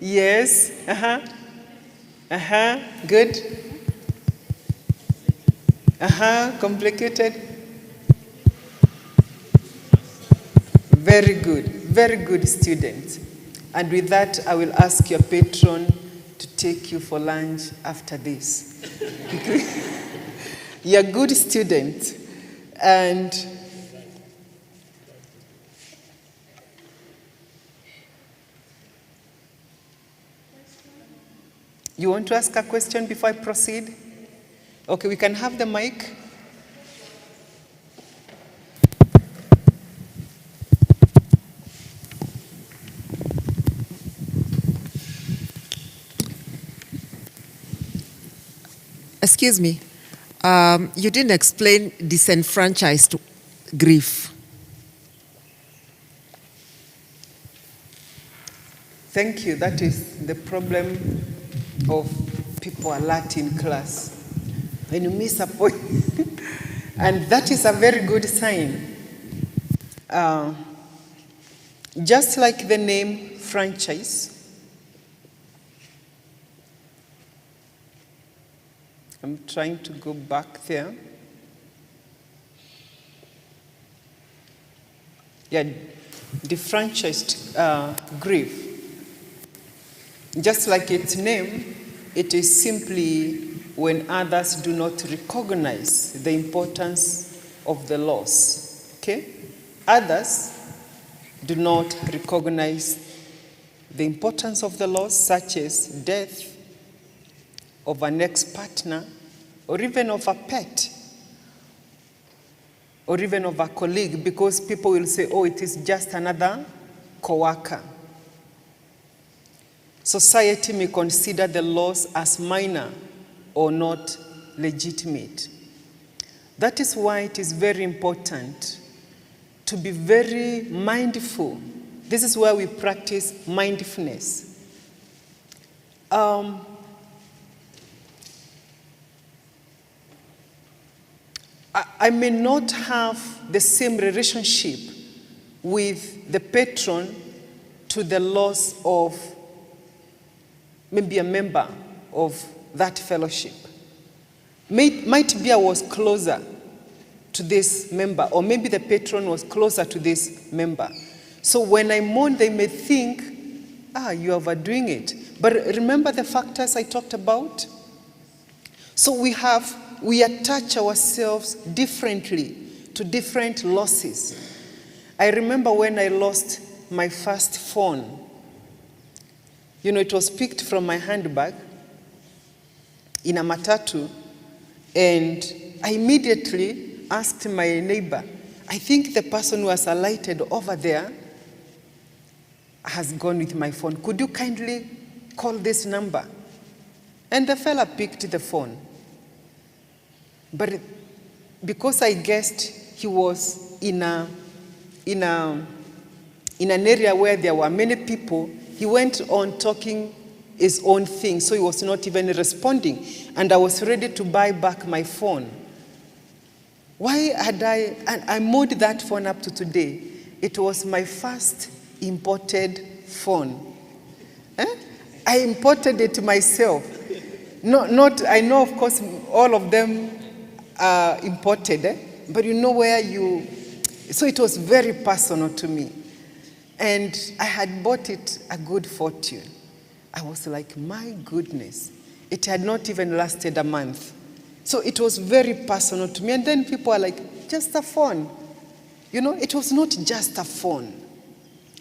Yes. Good. Complicated. Very good. Very good, students. And with that, I will ask your patron to take you for lunch after this. You're a good student. And you want to ask a question before I proceed? Okay, we can have the mic. Excuse me. You didn't explain disenfranchised grief. Thank you. That is the problem of people alert in class. When you miss a point, and that is a very good sign. Just like the name franchise, I'm trying to go back there. Yeah, defranchised grief. Just like its name, it is simply when others do not recognize the importance of the loss. Okay? Others do not recognize the importance of the loss, such as death of an ex-partner, or even of a pet, or even of a colleague, because people will say, oh, it is just another co-worker. Society may consider the loss as minor or not legitimate. That is why it is very important to be very mindful. This is where we practice mindfulness. I may not have the same relationship with the patron to the loss of maybe a member of that fellowship. Might be I was closer to this member, or maybe the patron was closer to this member. So when I mourn, they may think, you're overdoing it. But remember the factors I talked about? So we attach ourselves differently to different losses. I remember when I lost my first phone. You know, it was picked from my handbag in a matatu, and I immediately asked my neighbor, I think the person who has alighted over there has gone with my phone. Could you kindly call this number? And the fella picked the phone. But because I guessed he was in an area where there were many people, he went on talking his own thing, so he was not even responding. And I was ready to buy back my phone. Why had I moved that phone up to today? It was my first imported phone. I imported it myself. I know, of course, all of them are imported, but you know where so it was very personal to me. And I had bought it a good fortune. I was like, my goodness, it had not even lasted a month. So it was very personal to me. And then people are like, just a phone. You know, it was not just a phone.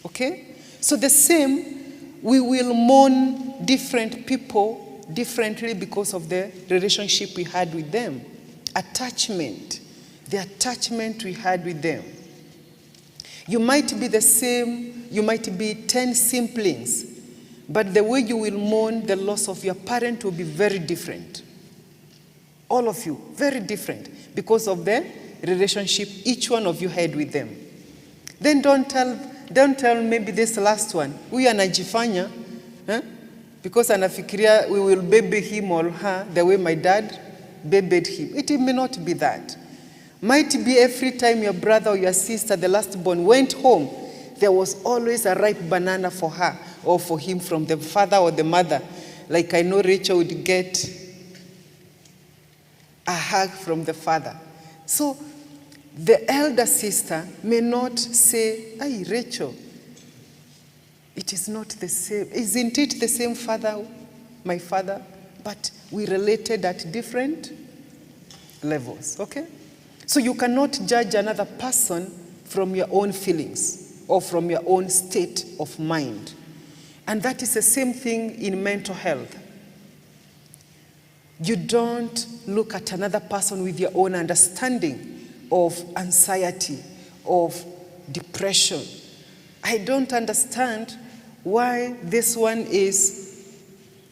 Okay? So the same, we will mourn different people differently because of the relationship we had with them. Attachment, the attachment we had with them. You might be the same, you might be 10 siblings, but the way you will mourn the loss of your parent will be very different. All of you, very different, because of the relationship each one of you had with them. Then don't tell maybe this last one, huyu anajifanya, because anafikiria we will baby him or her the way my dad babied him. It may not be that. Might be every time your brother or your sister, the last born, went home, there was always a ripe banana for her or for him from the father or the mother. Like I know Rachel would get a hug from the father. So the elder sister may not say, "Hey, Rachel, it is not the same. Isn't it the same father, my father?" But we related at different levels, okay? So you cannot judge another person from your own feelings or from your own state of mind. And that is the same thing in mental health. You don't look at another person with your own understanding of anxiety, of depression. I don't understand why this one is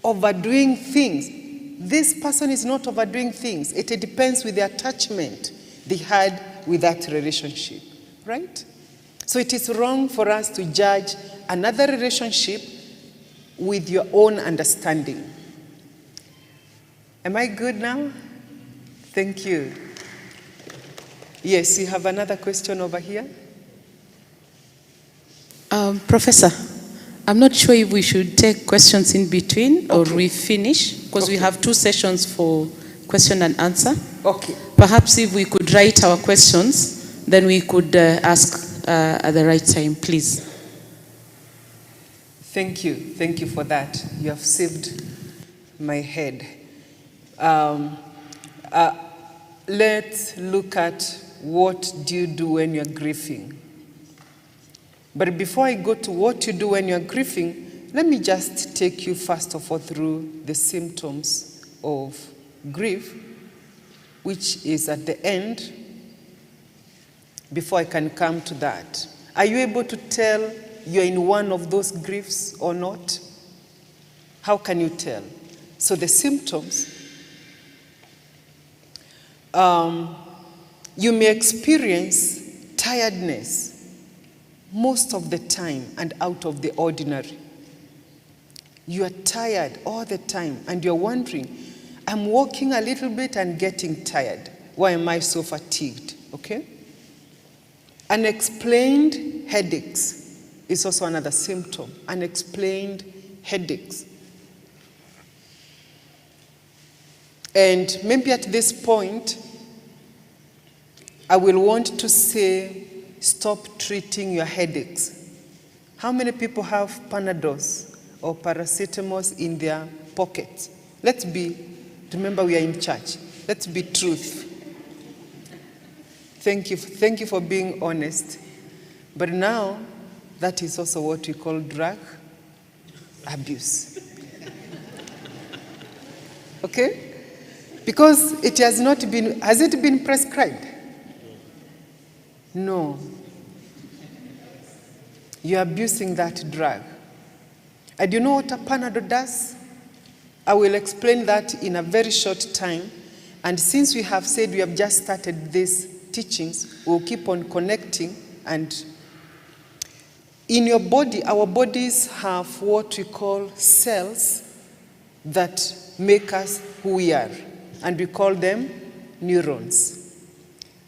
overdoing things. This person is not overdoing things. It depends with the attachment they had with that relationship, right? So it is wrong for us to judge another relationship with your own understanding. Am I good now? Thank you. Yes, you have another question over here? Professor, I'm not sure if we should take questions in between or we finish, because we have 2 sessions for question and answer. Okay. Perhaps if we could write our questions, then we could ask at the right time, please. Thank you. Thank you for that. You have saved my head. Let's look at what do you do when you're grieving. But before I go to what you do when you're grieving, let me just take you first of all through the symptoms of grief, which is at the end, before I can come to that. Are you able to tell you're in one of those griefs or not? How can you tell? So the symptoms, you may experience tiredness most of the time and out of the ordinary. You are tired all the time and you're wondering, I'm walking a little bit and getting tired. Why am I so fatigued? Okay? Unexplained headaches is also another symptom. Unexplained headaches. And maybe at this point, I will want to say, stop treating your headaches. How many people have Panadols or paracetamols in their pockets? Remember we are in church. Let's be truthful. Thank you for being honest. But now, that is also what we call drug abuse. Okay? Because it has not been, has it been prescribed? No. You're abusing that drug. And you know what a Panadol does? I will explain that in a very short time. And since we have said we have just started these teachings, we'll keep on connecting. And in your body, our bodies have what we call cells that make us who we are. And we call them neurons.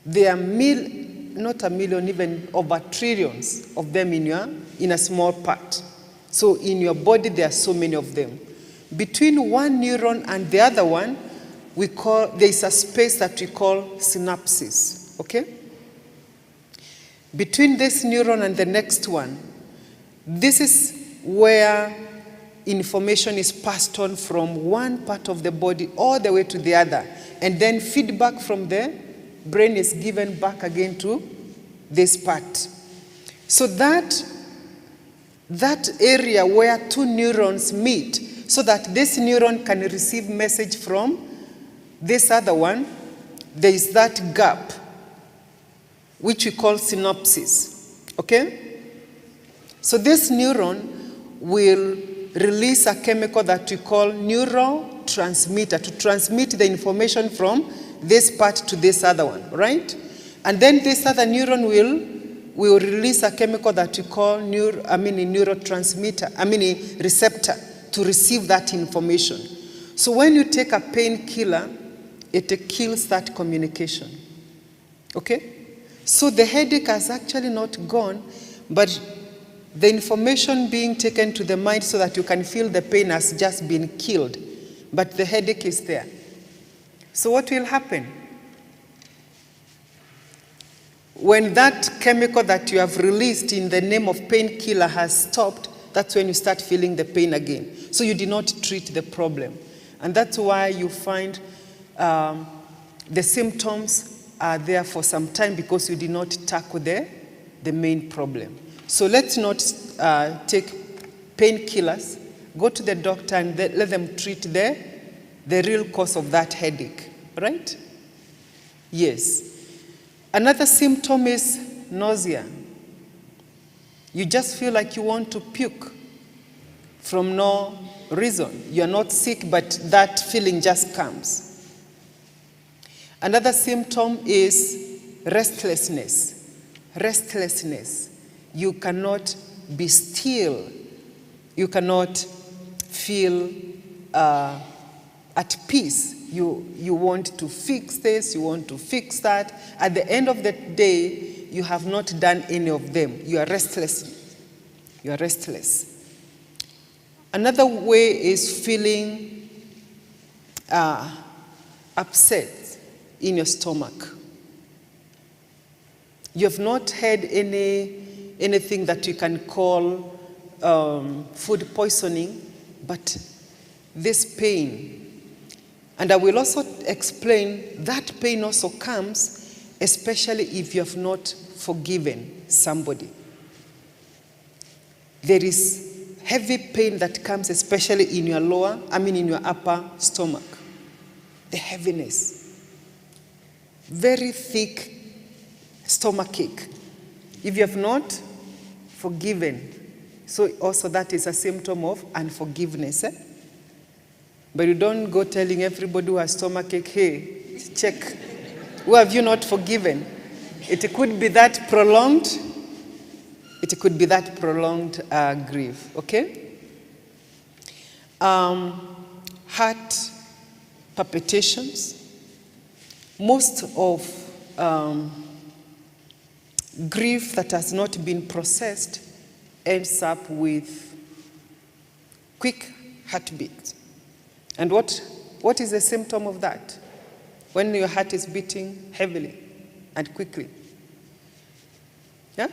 There are not a million, even over trillions of them in a small part. So in your body, there are so many of them. Between one neuron and the other one, there is a space that we call synapses, okay? Between this neuron and the next one, this is where information is passed on from one part of the body all the way to the other. And then feedback from the brain is given back again to this part. So that area where two neurons meet, so that this neuron can receive message from this other one, there is that gap, which we call synapses, okay? So this neuron will release a chemical that we call neurotransmitter to transmit the information from this part to this other one, right? And then this other neuron will release a chemical that we call receptor to receive that information. So when you take a painkiller, it kills that communication, okay? So the headache has actually not gone, but the information being taken to the mind so that you can feel the pain has just been killed, but the headache is there. So what will happen? When that chemical that you have released in the name of painkiller has stopped, that's when you start feeling the pain again. So you did not treat the problem. And that's why you find the symptoms are there for some time, because you did not tackle the main problem. So let's not take painkillers, go to the doctor and let them treat the real cause of that headache, right? Yes. Another symptom is nausea. You just feel like you want to puke from no reason. You're not sick, but that feeling just comes. Another symptom is restlessness. Restlessness. You cannot be still. You cannot feel at peace. You want to fix this, you want to fix that. At the end of the day, you have not done any of them. You are restless. You are restless. Another way is feeling upset in your stomach. You have not had anything that you can call food poisoning, but this pain. And I will also explain that pain also comes, especially if you have not forgiven somebody. There is heavy pain that comes, especially in your upper stomach. The heaviness. Very thick stomachache. If you have not forgiven, so also that is a symptom of unforgiveness. But you don't go telling everybody who has stomachache, hey, check, who have you not forgiven? It could be that prolonged grief, okay? Heart palpitations. Most of grief that has not been processed ends up with quick heartbeat. And what is the symptom of that? When your heart is beating heavily and quickly. Yeah?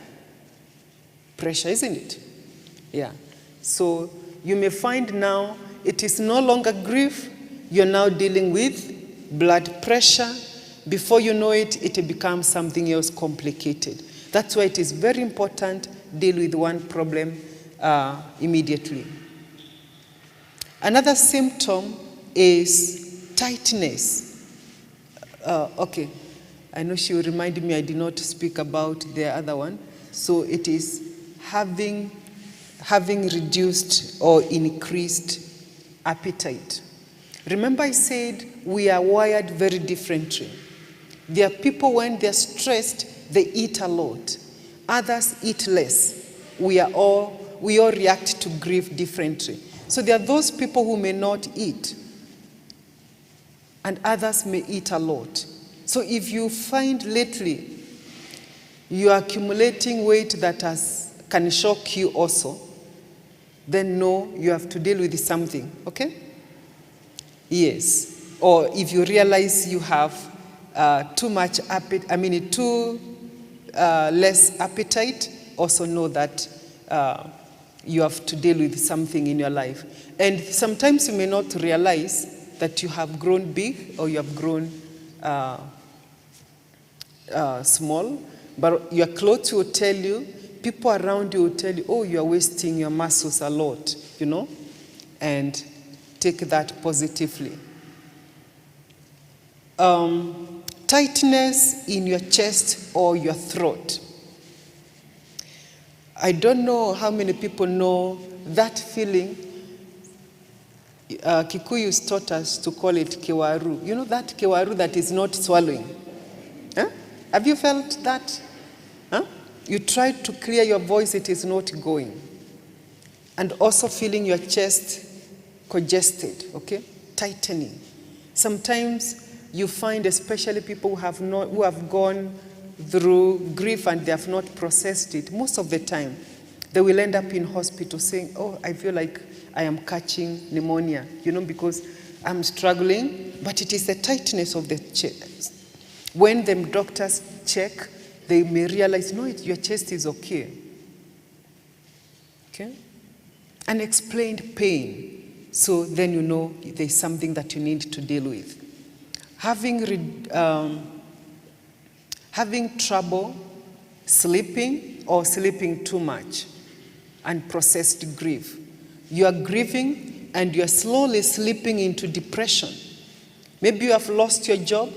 Pressure, isn't it? Yeah. So you may find now it is no longer grief. You're now dealing with blood pressure. Before you know it, it becomes something else complicated. That's why it is very important deal with one problem immediately. Another symptom is tightness Okay, I know she will remind me I did not speak about the other one. So it is having reduced or increased appetite. Remember I said we are wired very differently. There are people when they're stressed, they eat a lot. Others eat less. We all react to grief differently. So there are those people who may not eat, and others may eat a lot. So if you find lately you are accumulating weight that can shock you also, then know you have to deal with something, okay? Yes. Or if you realize you have too much appetite, less appetite, also know that you have to deal with something in your life. And sometimes you may not realize that you have grown big or you have grown small, but your clothes will tell you, people around you will tell you, oh, you are wasting your muscles a lot, you know, and take that positively. Tightness in your chest or your throat. I don't know how many people know that feeling. Kikuyus taught us to call it kewaru. You know that kewaru that is not swallowing? Huh? Have you felt that? Huh? You try to clear your voice, it is not going. And also feeling your chest congested, okay? Tightening. Sometimes you find, especially people who have gone through grief and they have not processed it, most of the time, they will end up in hospital saying, oh, I feel like I am catching pneumonia, you know, because I'm struggling, but it is the tightness of the chest. When the doctors check, they may realize, no, your chest is okay. Okay? Unexplained pain. So then you know there's something that you need to deal with. Having trouble sleeping or sleeping too much, unprocessed grief. You are grieving and you are slowly slipping into depression. Maybe you have lost your job.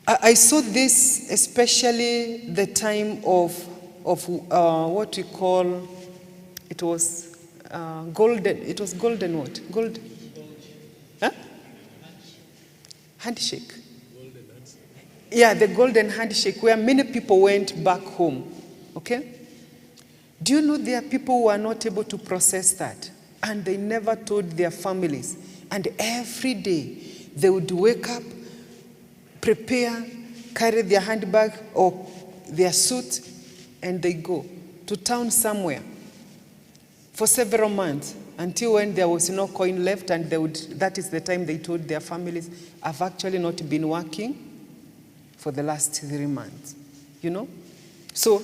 I saw this especially the time of what we call, it was golden what? Gold? Huh? Handshake. Yeah, the golden handshake, where many people went back home. Okay? Do you know there are people who are not able to process that? And they never told their families. And every day they would wake up, prepare, carry their handbag or their suit, and they go to town somewhere for several months until when there was no coin left, and that is the time they told their families, I've actually not been working for the last 3 months, you know? So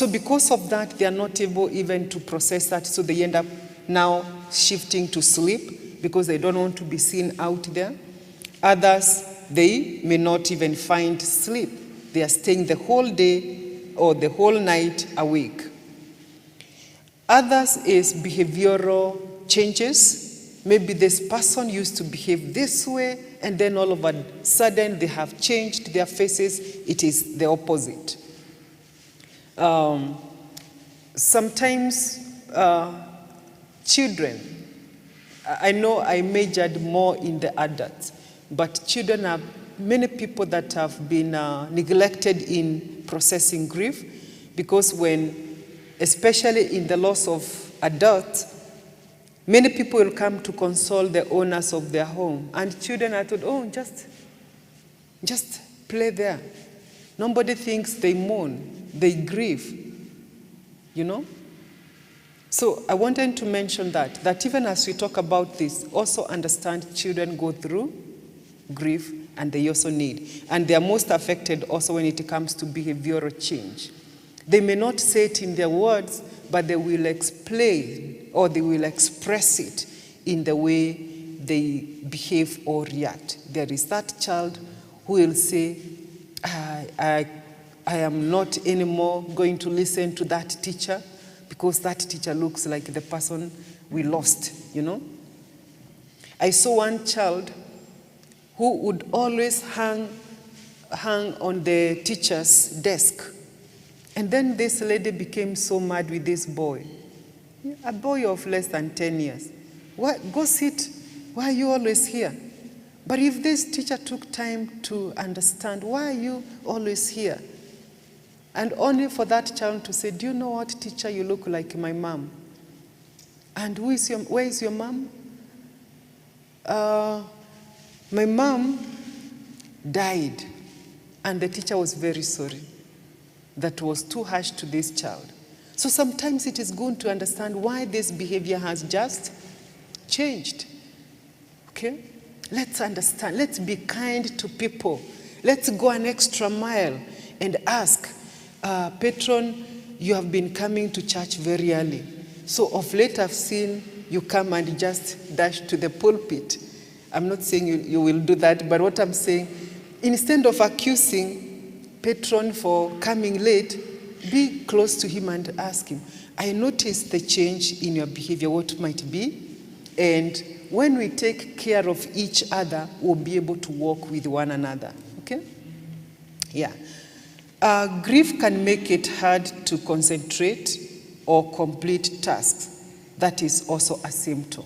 because of that, they are not able even to process that, so they end up now shifting to sleep because they don't want to be seen out there. Others, they may not even find sleep. They are staying the whole day or the whole night awake. Others is behavioral changes. Maybe this person used to behave this way, and then all of a sudden they have changed their faces. It is the opposite. Sometimes children, I know I majored more in the adults, but children are many people that have been neglected in processing grief, because especially in the loss of adults, many people will come to console the owners of their home, and children are told, oh, just play there. Nobody thinks they mourn, they grieve, you know? So I wanted to mention that even as we talk about this, also understand children go through grief and they also need. And they are most affected also when it comes to behavioral change. They may not say it in their words, but they will explain or they will express it in the way they behave or react. There is that child who will say, I am not anymore going to listen to that teacher because that teacher looks like the person we lost, you know. I saw one child who would always hang on the teacher's desk. And then this lady became so mad with this boy, a boy of less than 10 years. Go sit. Why are you always here? But if this teacher took time to understand, why are you always here? And only for that child to say, do you know what, teacher, you look like my mom. And where is your mom? My mom died. And the teacher was very sorry. That was too harsh to this child. So sometimes it is good to understand why this behavior has just changed. Okay? Let's understand. Let's be kind to people. Let's go an extra mile and ask, Patron, you have been coming to church very early. So of late I've seen you come and just dash to the pulpit. I'm not saying you will do that, but what I'm saying, instead of accusing Patron for coming late, be close to him and ask him, I noticed the change in your behavior, what might be? And when we take care of each other, we'll be able to walk with one another, okay? Yeah. Grief can make it hard to concentrate or complete tasks. That is also a symptom.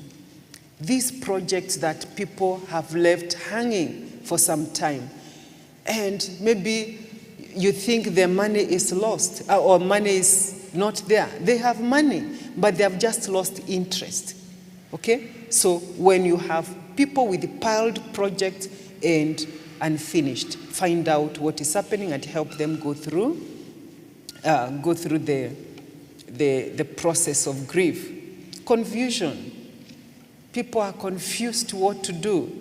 These projects that people have left hanging for some time, and maybe you think their money is lost or money is not there. They have money, but they have just lost interest. Okay? So when you have people with piled projects and unfinished, find out what is happening and help them go through the process of grief. Confusion. People are confused what to do.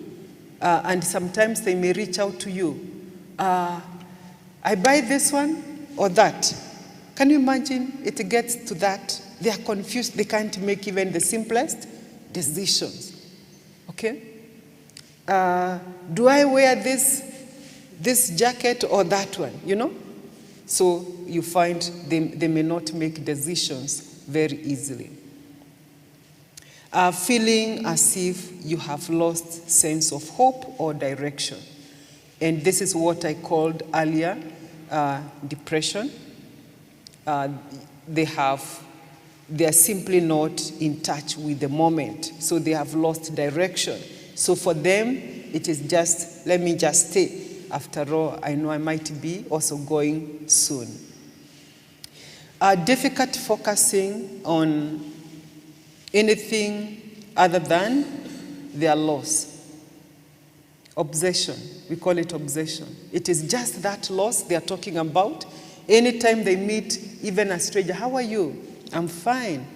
And sometimes they may reach out to you. I buy this one or that. Can you imagine it gets to that? They are confused. They can't make even the simplest decisions. Okay? Do I wear this jacket or that one? You know? So you find they may not make decisions very easily. Feeling as if you have lost sense of hope or direction. And this is what I called earlier depression. They are simply not in touch with the moment. So they have lost direction. So for them, it is just, let me just stay. After all, I know I might be also going soon. Difficult focusing on anything other than their loss. Obsession, we call it obsession. It is just that loss they are talking about. Anytime they meet even a stranger, how are you? I'm fine.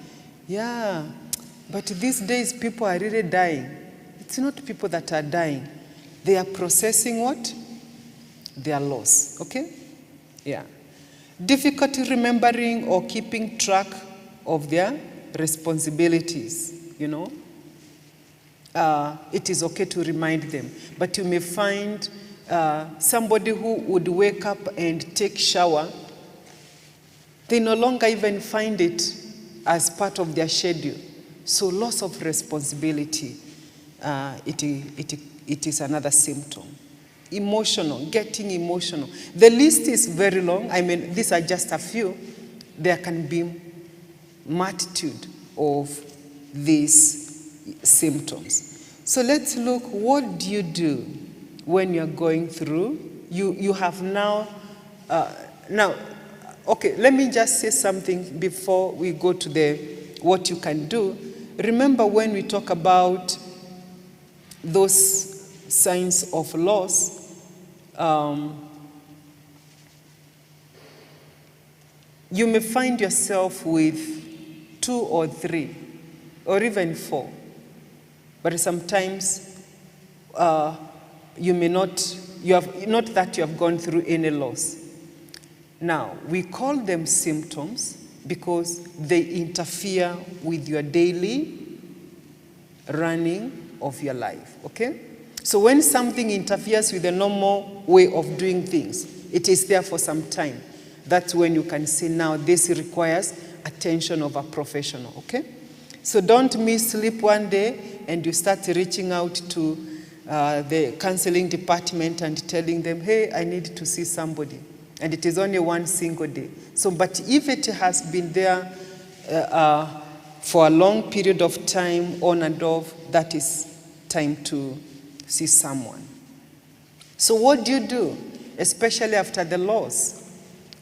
Yeah, but these days people are really dying. It's not people that are dying. They are processing what? Their loss, okay? Yeah. Difficulty remembering or keeping track of their responsibilities, you know. It is okay to remind them. But you may find somebody who would wake up and take shower, they no longer even find it as part of their schedule. So loss of responsibility, it is another symptom. Emotional, getting emotional. The list is very long. I mean, these are just a few. There can be multitude of these symptoms. So let's look, what do you do when you're going through? You have now, okay, let me just say something before we go to what you can do. Remember when we talk about those signs of loss, you may find yourself with 2 or 3 or even 4. But sometimes you have not that you have gone through any loss. Now, we call them symptoms because they interfere with your daily running of your life, okay? So when something interferes with the normal way of doing things, it is there for some time. That's when you can say, now this requires attention of a professional, okay? So don't miss sleep one day and you start reaching out to the counseling department and telling them, hey, I need to see somebody. And it is only one single day. So, but if it has been there for a long period of time, on and off, that is time to see someone. So what do you do, especially after the loss?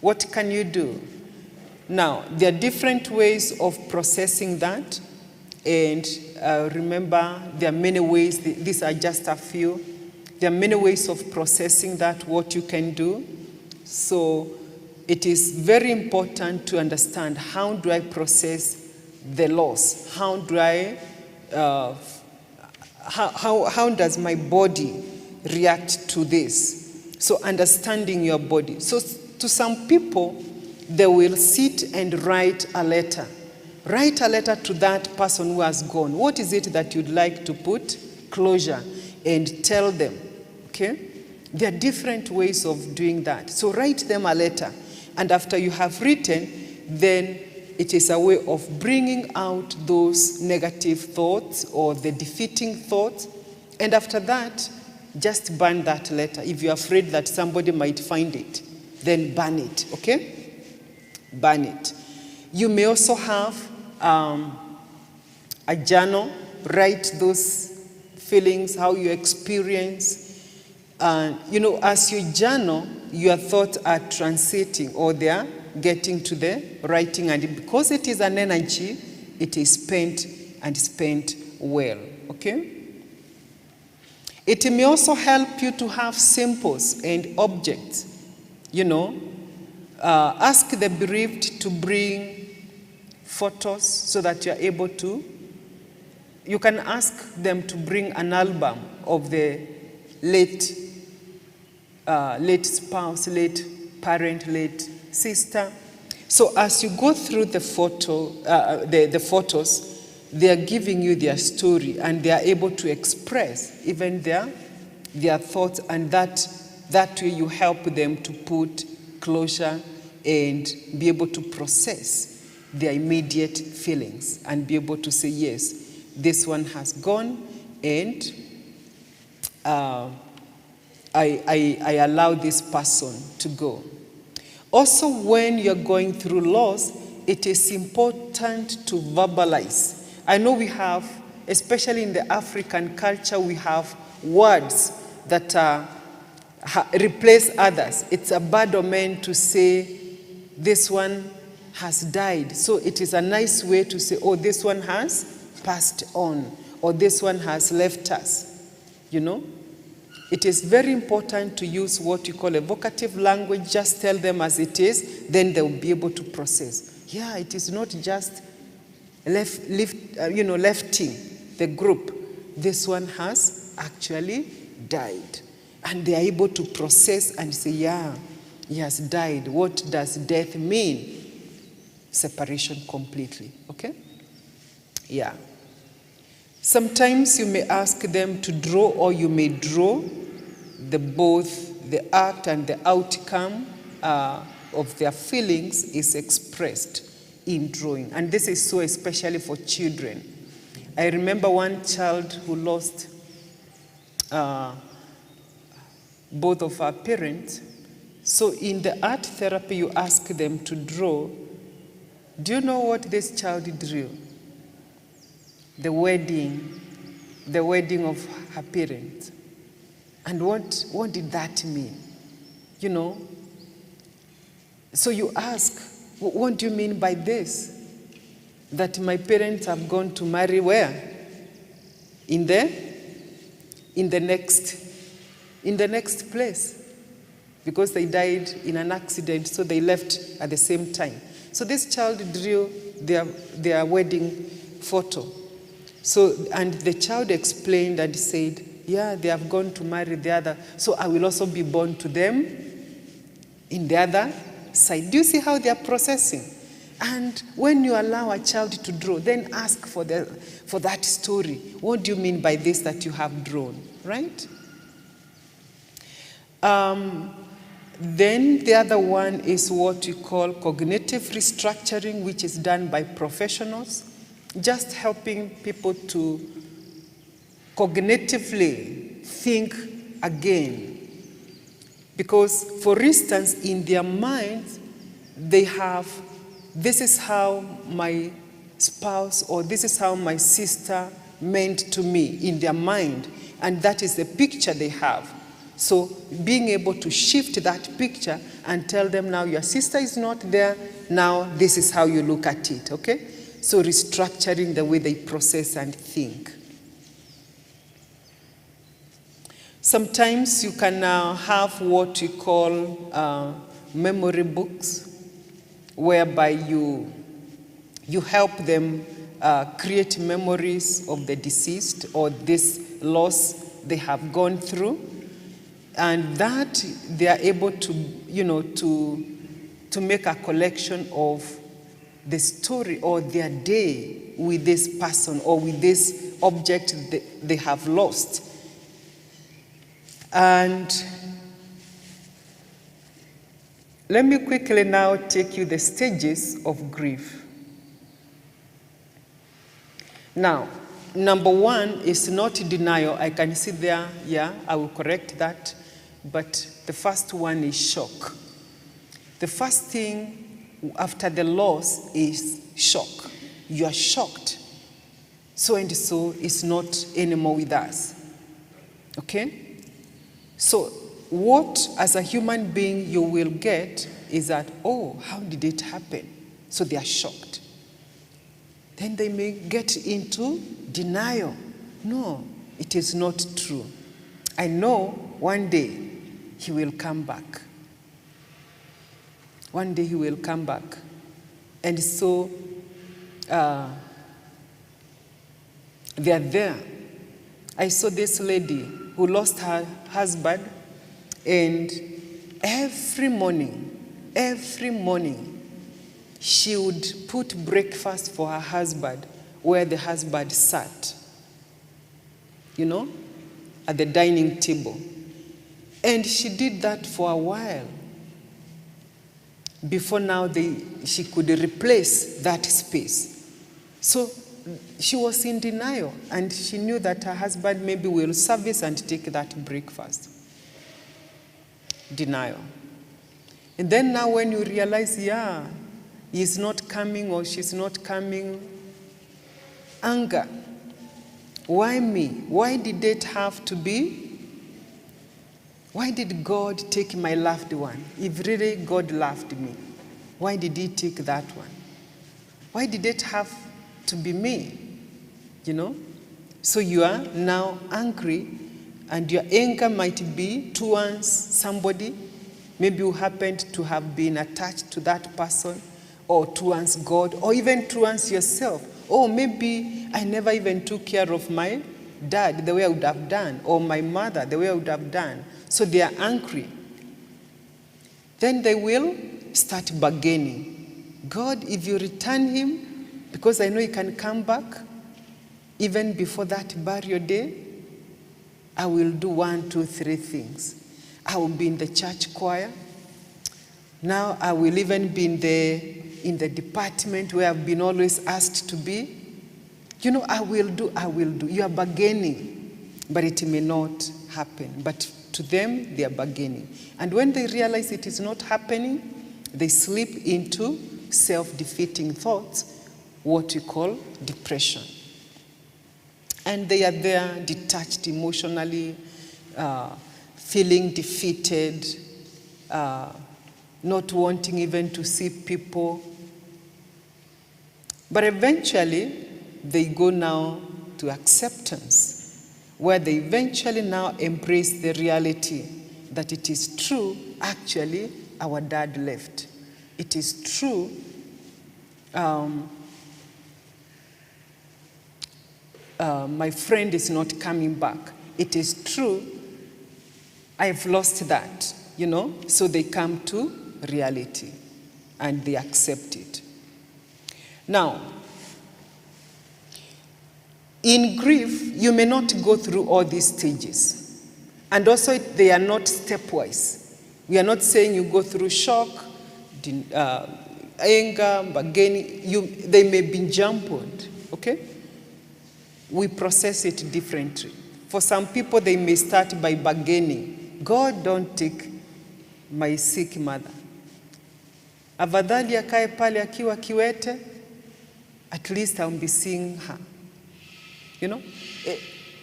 What can you do? Now, there are different ways of processing that. And remember, there are many ways. These are just a few. There are many ways of processing that, what you can do. So it is very important to understand, how do I process the loss? How do I, how does my body react to this? So understanding your body. So to some people, they will sit and write a letter. Write a letter to that person who has gone. What is it that you'd like to put closure and tell them, okay? There are different ways of doing that. So write them a letter. And after you have written, then it is a way of bringing out those negative thoughts or the defeating thoughts. And after that, just burn that letter. If you're afraid that somebody might find it, then burn it, okay? Burn it. You may also have a journal. Write those feelings, how you experience. You know, as you journal, your thoughts are transiting, or they are getting to the writing. And because it is an energy, it is spent and spent well, okay? It may also help you to have symbols and objects. You know, ask the bereaved to bring photos so that you're able to. You can ask them to bring an album of the late spouse, late parent, late sister. So as you go through the photos, they are giving you their story, and they are able to express even their thoughts, and that way you help them to put closure and be able to process their immediate feelings and be able to say, yes, this one has gone, and I allow this person to go. Also, when you're going through loss, it is important to verbalize. I know we have, especially in the African culture, we have words that replace others. It's a bad omen to say, this one has died. So it is a nice way to say, oh, this one has passed on, or this one has left us, you know? It is very important to use what you call evocative language. Just tell them as it is, then they'll be able to process. Yeah, it is not just lefting the group. This one has actually died. And they are able to process and say, yeah, he has died. What does death mean? Separation completely, okay? Yeah. Sometimes you may ask them to draw, or you may draw both the act and the outcome of their feelings is expressed in drawing. And this is so especially for children. I remember one child who lost both of her parents. So in the art therapy, you ask them to draw. Do you know what this child drew? The wedding of her parents. And what did that mean? You know? So you ask, what do you mean by this? That my parents have gone to marry where? In the next place. Because they died in an accident, so they left at the same time. So this child drew their wedding photo. So, and the child explained and said, yeah, they have gone to marry the other, so I will also be born to them in the other side. Do you see how they are processing? And when you allow a child to draw, then ask for that story. What do you mean by this that you have drawn, right? Then the other one is what you call cognitive restructuring, which is done by professionals, just helping people to cognitively think again. Because, for instance, in their minds, they have, this is how my spouse or this is how my sister meant to me in their mind, and that is the picture they have. So being able to shift that picture and tell them, now your sister is not there, now this is how you look at it, okay? So restructuring the way they process and think. Sometimes you can have what we call memory books, whereby you help them create memories of the deceased or this loss they have gone through, and that they are able to, to make a collection of the story or their day with this person or with this object they have lost. And let me quickly now take you the stages of grief. Now, number one is not denial. I can see there, yeah, I will correct that. But the first one is shock. The first thing after the loss is shock. You are shocked. So and so is not anymore with us. Okay? So what, as a human being, you will get is that, oh, how did it happen? So they are shocked. Then they may get into denial. No, it is not true. I know one day he will come back. One day he will come back. And so they are there. I saw this lady who lost her husband, and every morning, she would put breakfast for her husband where the husband sat, at the dining table. And she did that for a while. Before now, she could replace that space. So she was in denial, and she knew that her husband maybe will service and take that breakfast. Denial. And then now when you realize, yeah, he's not coming or she's not coming, anger. Why me? Why did it have to be? Why did God take my loved one? If really God loved me, why did he take that one? Why did it have to be me? So you are now angry, and your anger might be towards somebody, maybe you happened to have been attached to that person, or towards God, or even towards yourself. Oh, maybe I never even took care of my dad the way I would have done, or my mother the way I would have done. So they are angry. Then they will start bargaining. God, if you return him, because I know he can come back, even before that burial day, I will do 1, 2, 3 things. I will be in the church choir. Now I will even be in the department where I've been always asked to be. I will do. You are bargaining, but it may not happen. But to them, they are bargaining. And when they realize it is not happening, they slip into self-defeating thoughts, what we call depression. And they are there detached emotionally, feeling defeated, not wanting even to see people. But eventually, they go now to acceptance, where they eventually now embrace the reality that it is true, actually, our dad left. It is true, my friend is not coming back. It is true, I've lost that, So they come to reality and they accept it. Now, in grief, you may not go through all these stages. And also, they are not stepwise. We are not saying you go through shock, anger, bargaining. They may be jumbled, okay? We process it differently. For some people, they may start by bargaining. God, don't take my sick mother. Afadhali akae pale akiwa kiwete, at least I'll be seeing her. You know?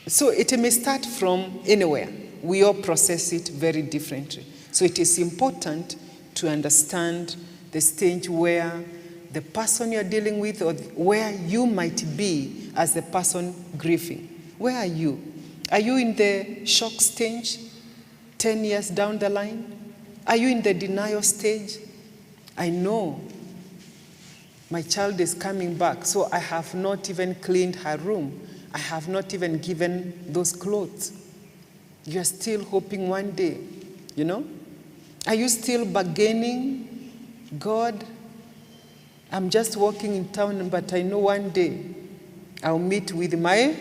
So it may start from anywhere. We all process it very differently. So it is important to understand the stage where the person you're dealing with, or where you might be as the person grieving. Where are you? Are you in the shock stage 10 years down the line? Are you in the denial stage? I know my child is coming back, so I have not even cleaned her room. I have not even given those clothes. You're still hoping one day, you know? Are you still bargaining? God, I'm just walking in town, but I know one day I'll meet with my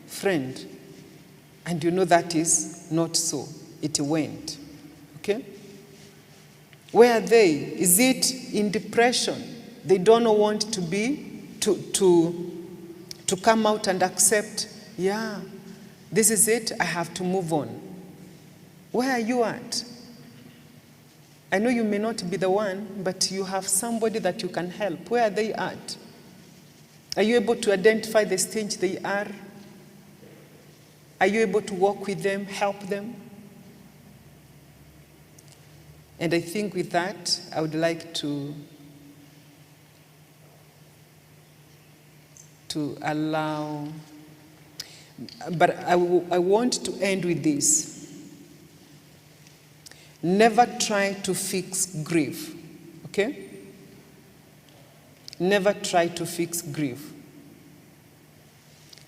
friend. And you know that is not so. It went. Okay? Where are they? Is it in depression? They don't want to be, to come out and accept, yeah, this is it, I have to move on. Where are you at? I know you may not be the one, but you have somebody that you can help. Where are they at? Are you able to identify the stage they are? Are you able to walk with them, help them? And I think with that, I would like to allow, but I want to end with this. Never try to fix grief, okay? Never try to fix grief.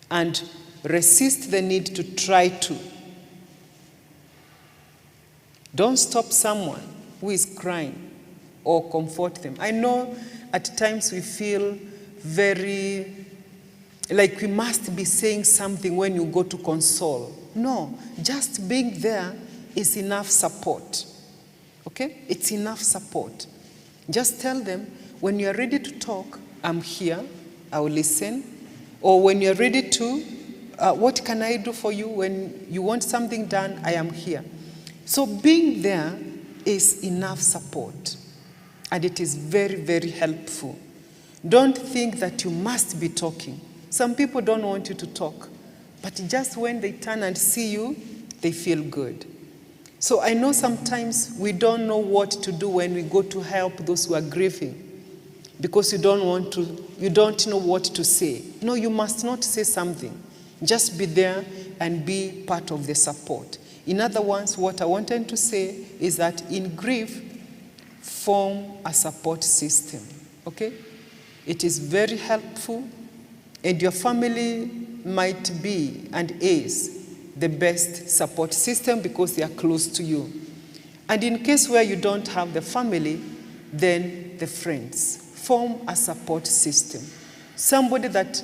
And resist the need to try to. Don't stop someone who is crying or comfort them. I know at times we feel very like we must be saying something when you go to console. No, just being there is enough support. Okay? It's enough support. Just tell them, when you're ready to talk, I'm here, I'll listen. Or when you're ready to, what can I do for you? When you want something done, I am here. So being there is enough support. And it is very, very helpful. Don't think that you must be talking. Some people don't want you to talk. But just when they turn and see you, they feel good. So I know sometimes we don't know what to do when we go to help those who are grieving, because you don't know what to say. No, you must not say something. Just be there and be part of the support. In other words, what I wanted to say is that in grief, form a support system, okay? It is very helpful, and your family might be and is the best support system because they are close to you. And in case where you don't have the family, then the friends. Form a support system. Somebody that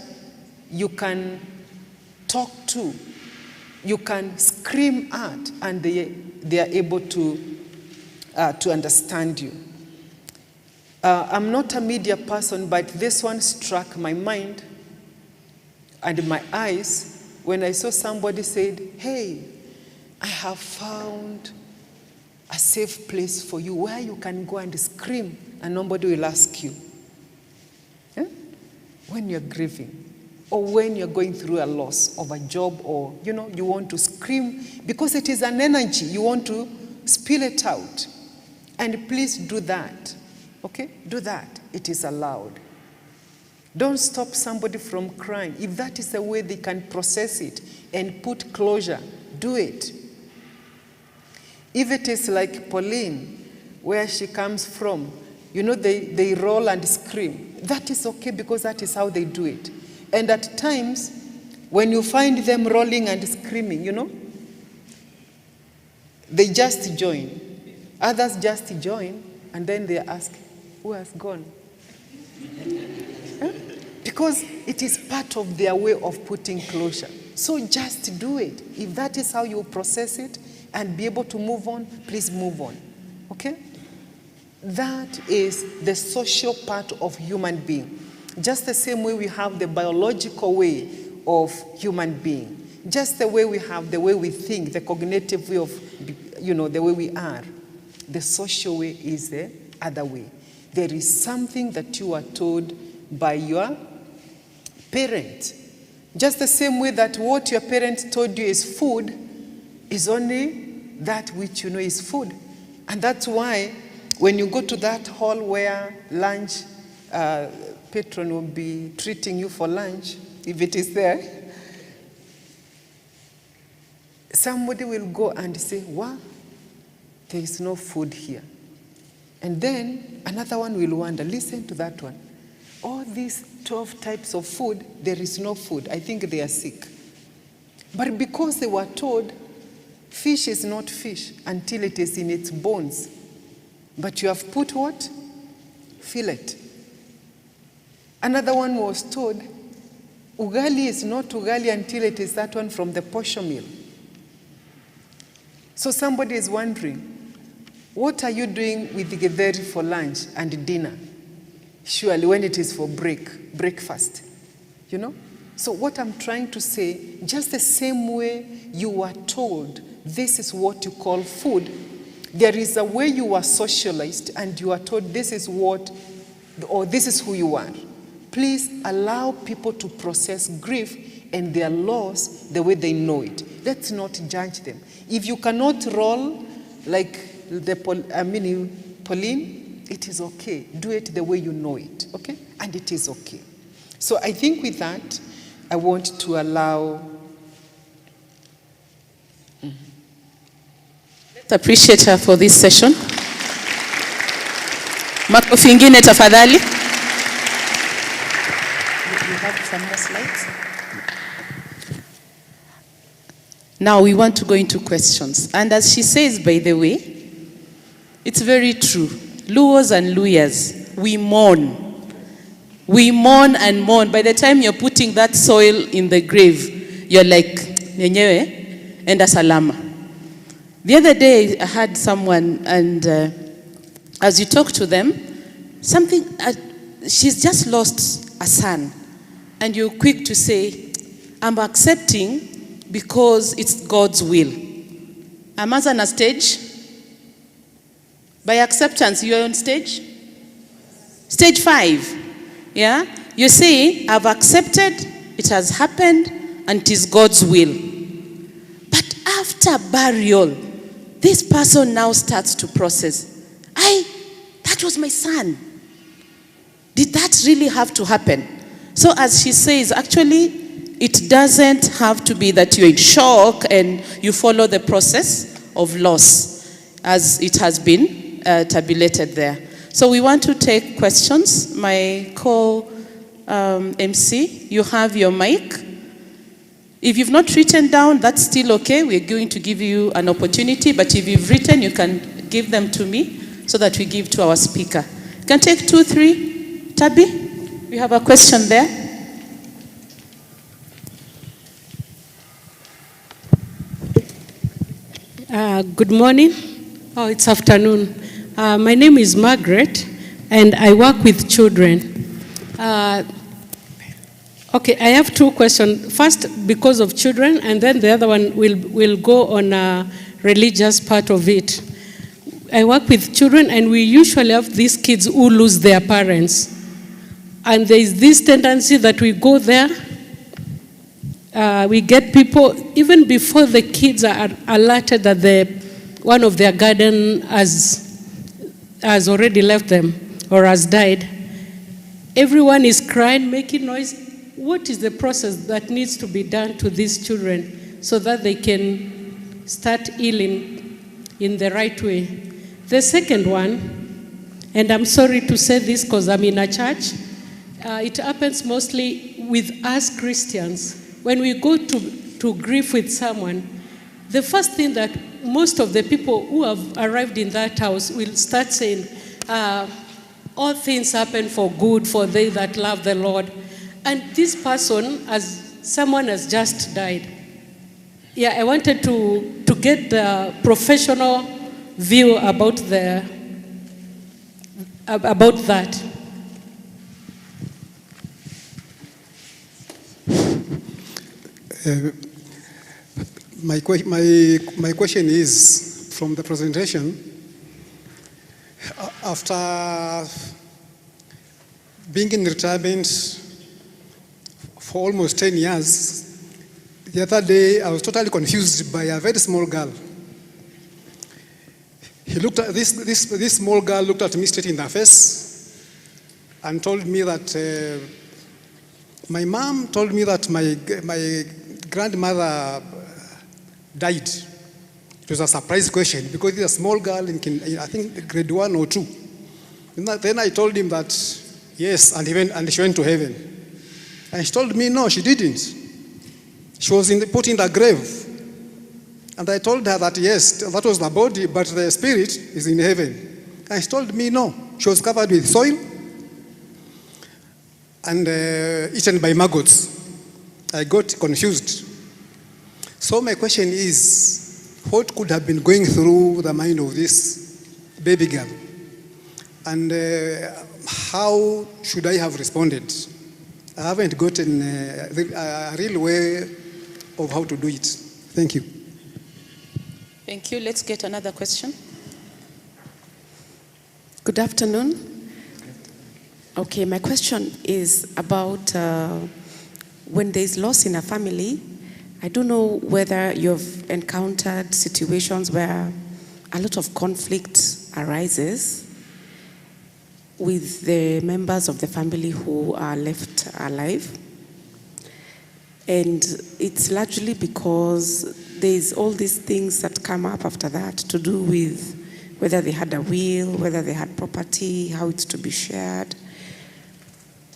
you can talk to, you can scream at, and they are able to understand you. I'm not a media person, but this one struck my mind and my eyes when I saw somebody said, hey, I have found a safe place for you where you can go and scream and nobody will ask you. Yeah? When you're grieving or when you're going through a loss of a job, or you want to scream because it is an energy, you want to spill it out. And please do that. Okay? Do that. It is allowed. Don't stop somebody from crying. If that is the way they can process it and put closure, do it. If it is like Pauline, where she comes from, they roll and scream. That is okay because that is how they do it. And at times, when you find them rolling and screaming, they just join. Others just join, and then they ask, who has gone? Because it is part of their way of putting closure. So just do it. If that is how you process it and be able to move on, please move on. Okay? That is the social part of human being. Just the same way we have the biological way of human being. Just the way we have, the way we think, the cognitive way of, the way we are. The social way is the other way. There is something that you are told by your parent. Just the same way that what your parent told you is food is only that which you know is food. And that's why when you go to that hall where lunch, patron will be treating you for lunch, if it is there, somebody will go and say, wow, there is no food here. And then another one will wonder, listen to that one. All these 12 types of food, there is no food. I think they are sick. But because they were told, fish is not fish until it is in its bones. But you have put what? Fillet. Another one was told, ugali is not ugali until it is that one from the portion meal. So somebody is wondering, what are you doing with the githeri for lunch and dinner? Surely when it is for breakfast, So what I'm trying to say, just the same way you are told this is what you call food, there is a way you are socialized and you are told this is what, or this is who you are. Please allow people to process grief and their loss the way they know it. Let's not judge them. If you cannot roll like Pauline, it is okay. Do it the way you know it, okay? And it is okay. So I think with that, I want to allow... Let's appreciate her for this session. Makofi ingine tafadhali. You have some more slides? Now we want to go into questions. And as she says, by the way, it's very true. Luos and Luyas, we mourn. We mourn and mourn. By the time you're putting that soil in the grave, you're like, Nyenyewe, enda salama. The other day, I had someone, and as you talk to them, she's just lost a son. And you're quick to say, I'm accepting because it's God's will. Am I on a stage? By acceptance, you're on stage? Stage 5. Yeah? You say, I've accepted, it has happened, and it is God's will. But after burial, this person now starts to process. That was my son. Did that really have to happen? So as she says, actually, it doesn't have to be that you're in shock and you follow the process of loss as it has been tabulated there. So we want to take questions. My co-MC, you have your mic. If you've not written down, that's still okay. We're going to give you an opportunity, but if you've written, you can give them to me so that we give to our speaker. You can take 2, 3. Tabi, we have a question there. Good morning. Oh, it's afternoon. My name is Margaret, and I work with children. Okay, I have 2 questions. First, because of children, and then the other one will go on a religious part of it. I work with children, and we usually have these kids who lose their parents. And there is this tendency that we go there, we get people, even before the kids are alerted that one of their guardian has already left them or has died. Everyone is crying, making noise. What is the process that needs to be done to these children so that they can start healing in the right way? The second one, and I'm sorry to say this because I'm in a church, it happens mostly with us Christians. When we go to grieve with someone, the first thing that most of the people who have arrived in that house will start saying, all things happen for good for they that love the Lord. And this person, as someone has just died. Yeah, I wanted to get the professional view about that. My question is, from the presentation, after being in retirement for almost 10 years, the other day I was totally confused by a very small girl. He looked at this small girl looked at me straight in the face and told me that my mom told me that my grandmother died. It was a surprise question because it's a small girl in I think grade 1 or 2. Then I told him that yes, and she went to heaven. And she told me no, she didn't. She was put in the grave. And I told her that yes, that was the body, but the spirit is in heaven. And she told me no, she was covered with soil and eaten by maggots. I got confused. So my question is, what could have been going through the mind of this baby girl? And how should I have responded? I haven't gotten a real way of how to do it. Thank you. Thank you. Let's get another question. Good afternoon. Okay, my question is about when there is loss in a family. I don't know whether you've encountered situations where a lot of conflict arises with the members of the family who are left alive. And it's largely because there's all these things that come up after that to do with whether they had a will, whether they had property, how it's to be shared.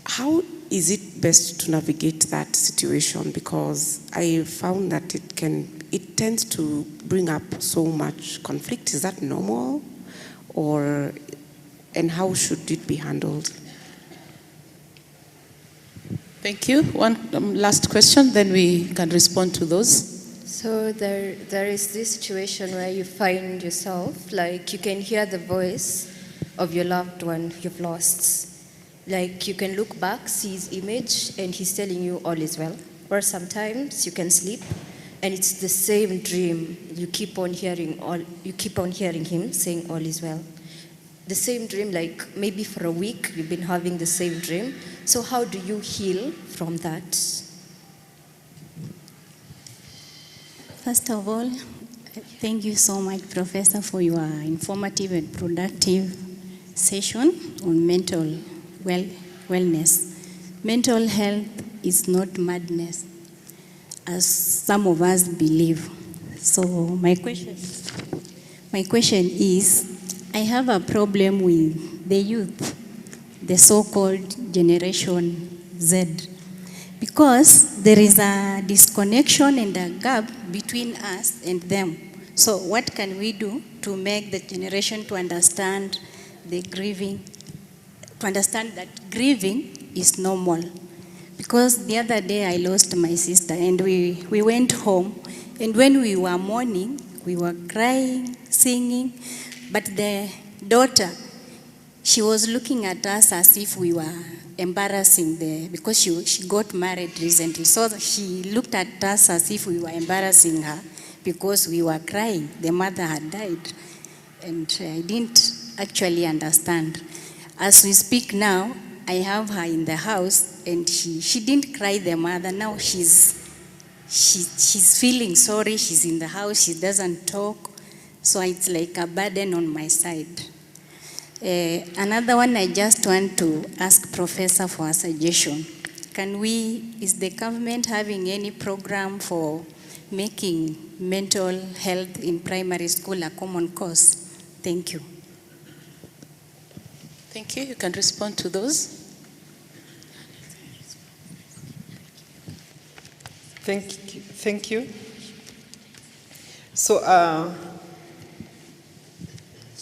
How is it best to navigate that situation? Because I found that it tends to bring up so much conflict. Is that normal? And how should it be handled? Thank you. One last question, then we can respond to those. So there is this situation where you find yourself, like you can hear the voice of your loved one you've lost. Like you can look back, see his image, and he's telling you all is well. Or sometimes you can sleep, and it's the same dream. You keep on hearing him saying all is well. The same dream, like maybe for a week you've been having the same dream. So how do you heal from that? First of all, thank you so much, Professor, for your informative and productive session on mental wellness. Mental health is not madness, as some of us believe. So my question is, I have a problem with the youth, the so-called Generation Z, because there is a disconnection and a gap between us and them. So what can we do to make the generation to understand to understand that grieving is normal? Because the other day I lost my sister and we went home, and when we were mourning, we were crying, singing, but the daughter, she was looking at us as if we were embarrassing because she got married recently. So she looked at us as if we were embarrassing her because we were crying. The mother had died. And I didn't actually understand. As we speak now, I have her in the house, and she didn't cry, the mother. Now she's feeling sorry. She's in the house. She doesn't talk. So it's like a burden on my side. Another one, I just want to ask Professor for a suggestion. Is the government having any program for making mental health in primary school a common course? Thank you. Thank you. You can respond to those. Thank you. So,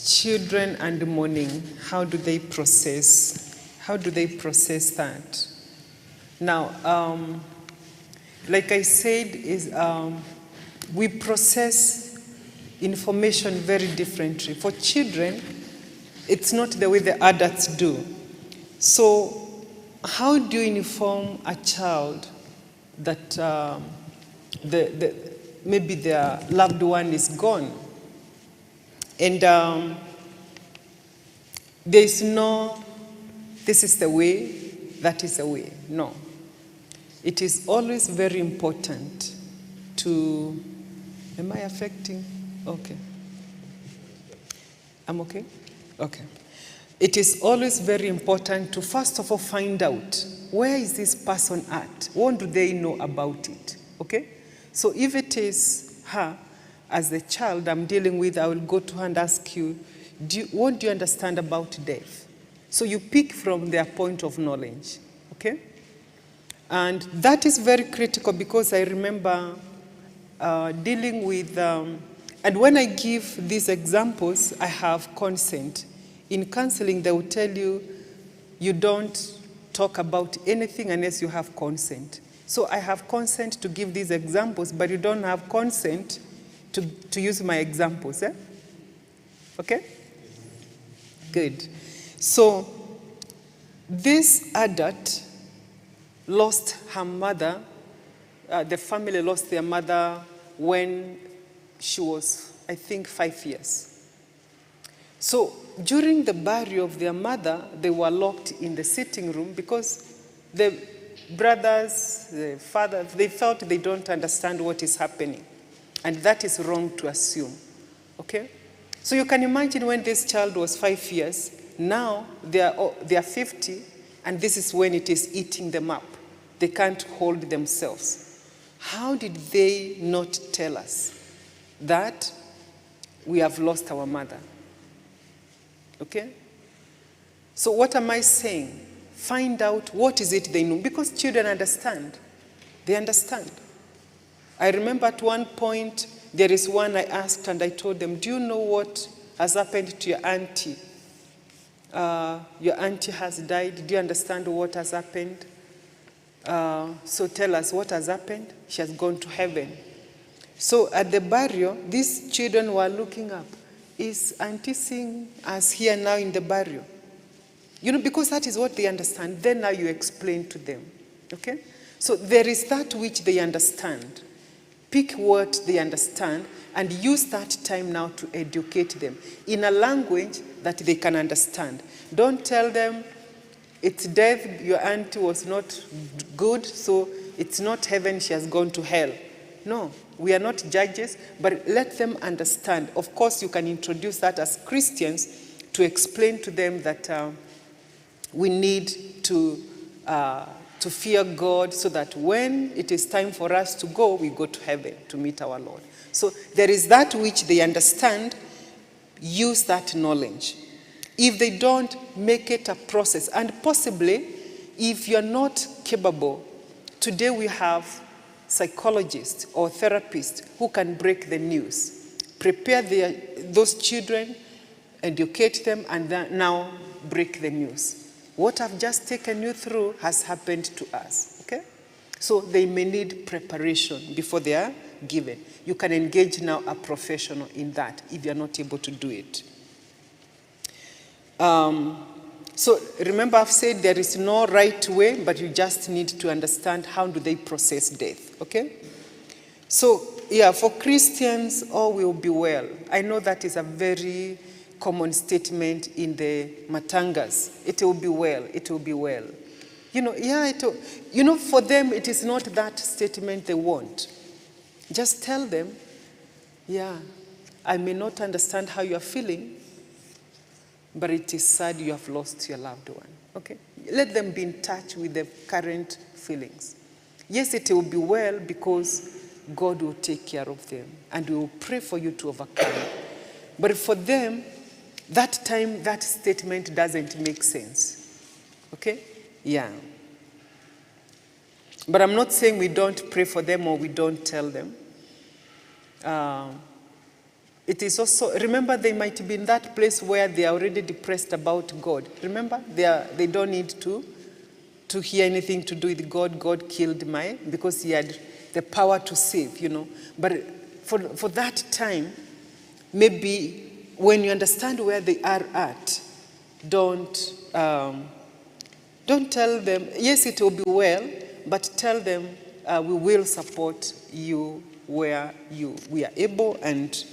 children and mourning, how do they process that? Now, like I said, we process information very differently. For children, it's not the way the adults do. So how do you inform a child that maybe their loved one is gone. And there's no, this is the way, that is the way. No. It is always very important to, am I affecting? Okay. I'm okay? Okay. It is always very important to first of all find out, where is this person at? What do they know about it? Okay? So if it is her, as the child I'm dealing with, I will go to her and ask you, what do you understand about death? So you pick from their point of knowledge. Okay? And that is very critical because I remember dealing with, and when I give these examples, I have consent. In counseling, they will tell you, you don't talk about anything unless you have consent. So I have consent to give these examples, but you don't have consent to use my examples. Eh? Okay? Good. So this adult lost her mother. The family lost their mother when she was, I think, 5 years. So during the burial of their mother, they were locked in the sitting room because the brothers, the father, they felt they don't understand what is happening. And that is wrong to assume. Okay? So you can imagine when this child was 5 years, now they are 50, and this is when it is eating them up. They can't hold themselves. How did they not tell us that we have lost our mother? Okay? So what am I saying? Find out what is it they know. Because children understand. They understand. I remember at one point, there is one I asked and I told them, do you know what has happened to your auntie? Your auntie has died. Do you understand what has happened? So tell us what has happened. She has gone to heaven. So at the burial, these children were looking up. Is auntie seeing us here now in the burial? You know, because that is what they understand. Then now you explain to them. Okay? So there is that which they understand. Pick what they understand and use that time now to educate them in a language that they can understand. Don't tell them it's death, your auntie was not good, so it's not heaven, she has gone to hell. No, we are not judges, but let them understand. Of course, you can introduce that as Christians to explain to them that we need to fear God so that when it is time for us to go, we go to heaven to meet our Lord. So there is that which they understand, use that knowledge. If they don't, make it a process. And possibly, if you're not capable, today we have psychologists or therapists who can break the news, prepare those children, educate them, and then now break the news. What I've just taken you through has happened to us, okay? So they may need preparation before they are given. You can engage now a professional in that if you're not able to do it. So remember I've said there is no right way, but you just need to understand how do they process death, okay? So, yeah, for Christians, all will be well. I know that is a very common statement in the Matangas. It will be well, it will be well. You know, yeah, for them, it is not that statement they want. Just tell them, yeah, I may not understand how you are feeling, but it is sad you have lost your loved one, okay? Let them be in touch with the current feelings. Yes, it will be well because God will take care of them and we will pray for you to overcome. But for them, that time, that statement doesn't make sense, okay? Yeah. But I'm not saying we don't pray for them or we don't tell them. It is also, remember they might be in that place where they are already depressed about God. Remember, they don't need to hear anything to do with God. God killed because he had the power to save, you know. But for that time, maybe when you understand where they are at, don't tell them, yes, it will be well, but tell them we will support you where we are able, and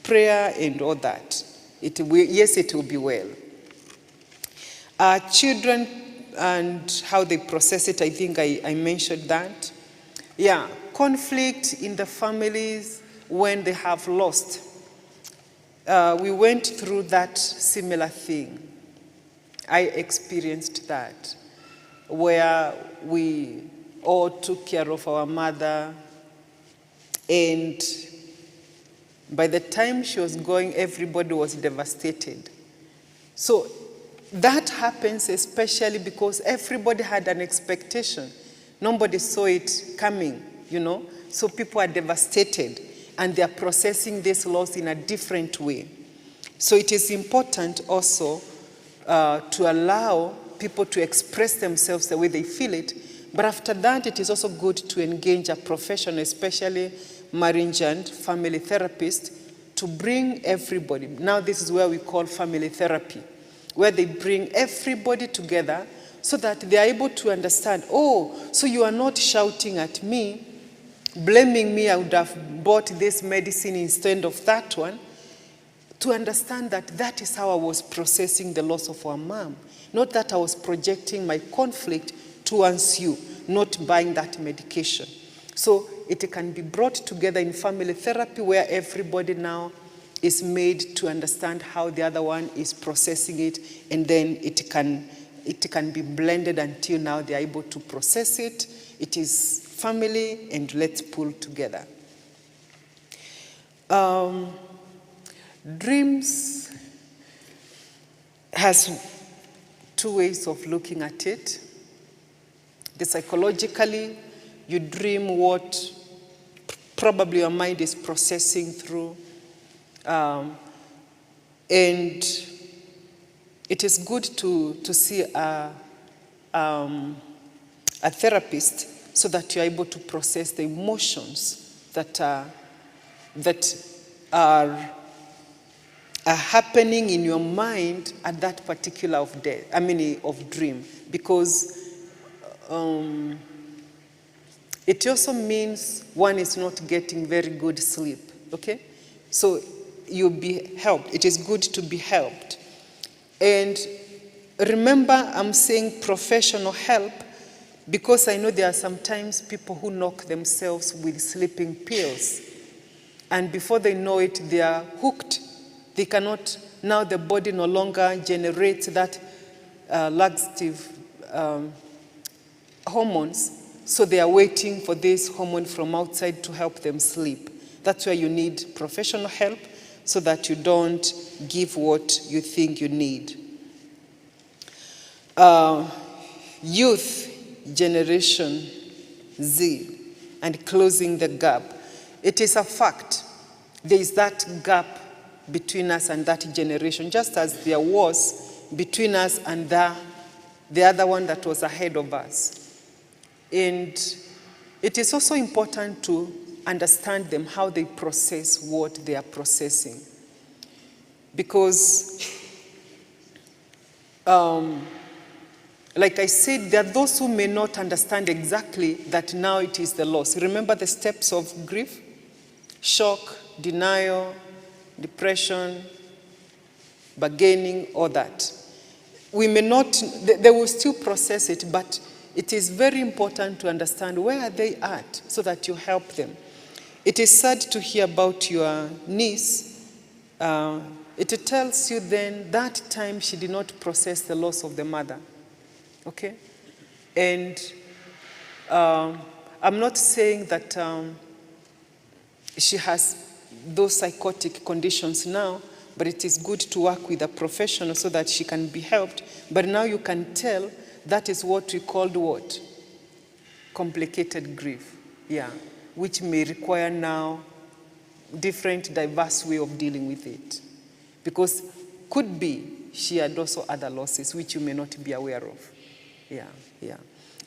prayer and all that. Yes, it will be well. Children and how they process it, I think I mentioned that. Yeah, conflict in the families when they have lost. We went through that similar thing. I experienced that, where we all took care of our mother, and by the time she was going, everybody was devastated. So that happens especially because everybody had an expectation. Nobody saw it coming, So people are devastated, and they are processing this loss in a different way. So it is important also to allow people to express themselves the way they feel it. But after that, it is also good to engage a professional, especially marriage and family therapist, to bring everybody. Now this is where we call family therapy, where they bring everybody together so that they are able to understand, oh, so you are not shouting at me, blaming me, I would have bought this medicine instead of that one. To understand that that is how I was processing the loss of our mom. Not that I was projecting my conflict towards you, not buying that medication. So it can be brought together in family therapy, where everybody now is made to understand how the other one is processing it, and then it can be blended until now they are able to process it. It is family, and let's pull together. Dreams has two ways of looking at it. Psychologically, you dream what probably your mind is processing through. And it is good to see a therapist so that you're able to process the emotions that are happening in your mind at that particular of dream, because it also means one is not getting very good sleep, okay? So you'll be helped. It is good to be helped. And remember, I'm saying professional help because I know there are sometimes people who knock themselves with sleeping pills, and before they know it, they are hooked. They cannot, now the body no longer generates that laxative hormones, so they are waiting for this hormone from outside to help them sleep. That's where you need professional help so that you don't give what you think you need. Youth generation Z and closing the gap. It is a fact. There is that gap between us and that generation, just as there was between us and the other one that was ahead of us. And it is also important to understand them, how they process what they are processing. Because, like I said, there are those who may not understand exactly that now it is the loss. Remember the steps of grief? Shock, denial, depression, bargaining, all that. We may not, they will still process it, but it is very important to understand where are they at so that you help them. It is sad to hear about your niece. It tells you then that time she did not process the loss of the mother. Okay? And I'm not saying that she has those psychotic conditions now, but it is good to work with a professional so that she can be helped. But now you can tell that is what we called what? Complicated grief. Yeah. Which may require now different, diverse way of dealing with it. Because could be she had also other losses which you may not be aware of. Yeah, yeah.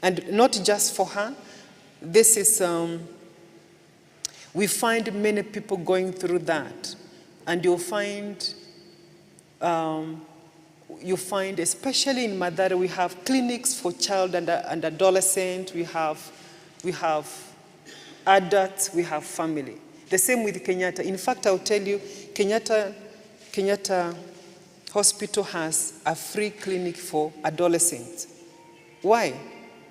And not just for her. This is, we find many people going through that. And you'll find, especially in Mathare, we have clinics for child and adolescent. We have adults, we have family. The same with Kenyatta. In fact, I'll tell you, Kenyatta Hospital has a free clinic for adolescents. Why?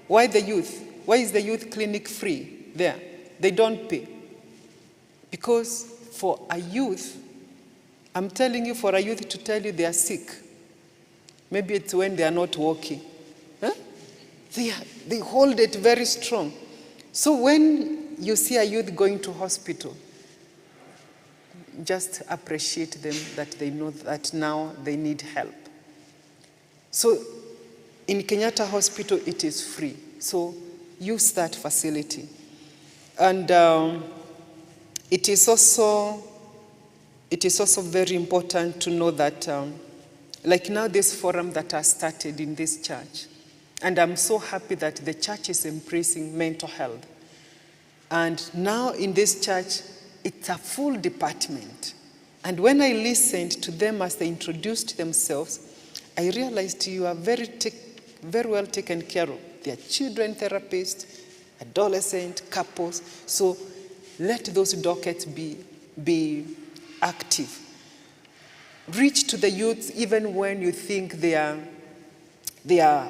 Why the youth? Why is the youth clinic free there? They don't pay. Because for a youth, I'm telling you, for a youth to tell you they are sick, maybe it's when they are not walking. Huh? They hold it very strong. So when you see a youth going to hospital, just appreciate them that they know that now they need help. So in Kenyatta Hospital, it is free. So use that facility. And it is also very important to know that, like now this forum that has started in this church, and I'm so happy that the church is embracing mental health. And now in this church, it's a full department. And when I listened to them as they introduced themselves, I realized you are very well taken care of. They are children therapists, adolescent, couples. So let those dockets be active. Reach to the youth even when you think they are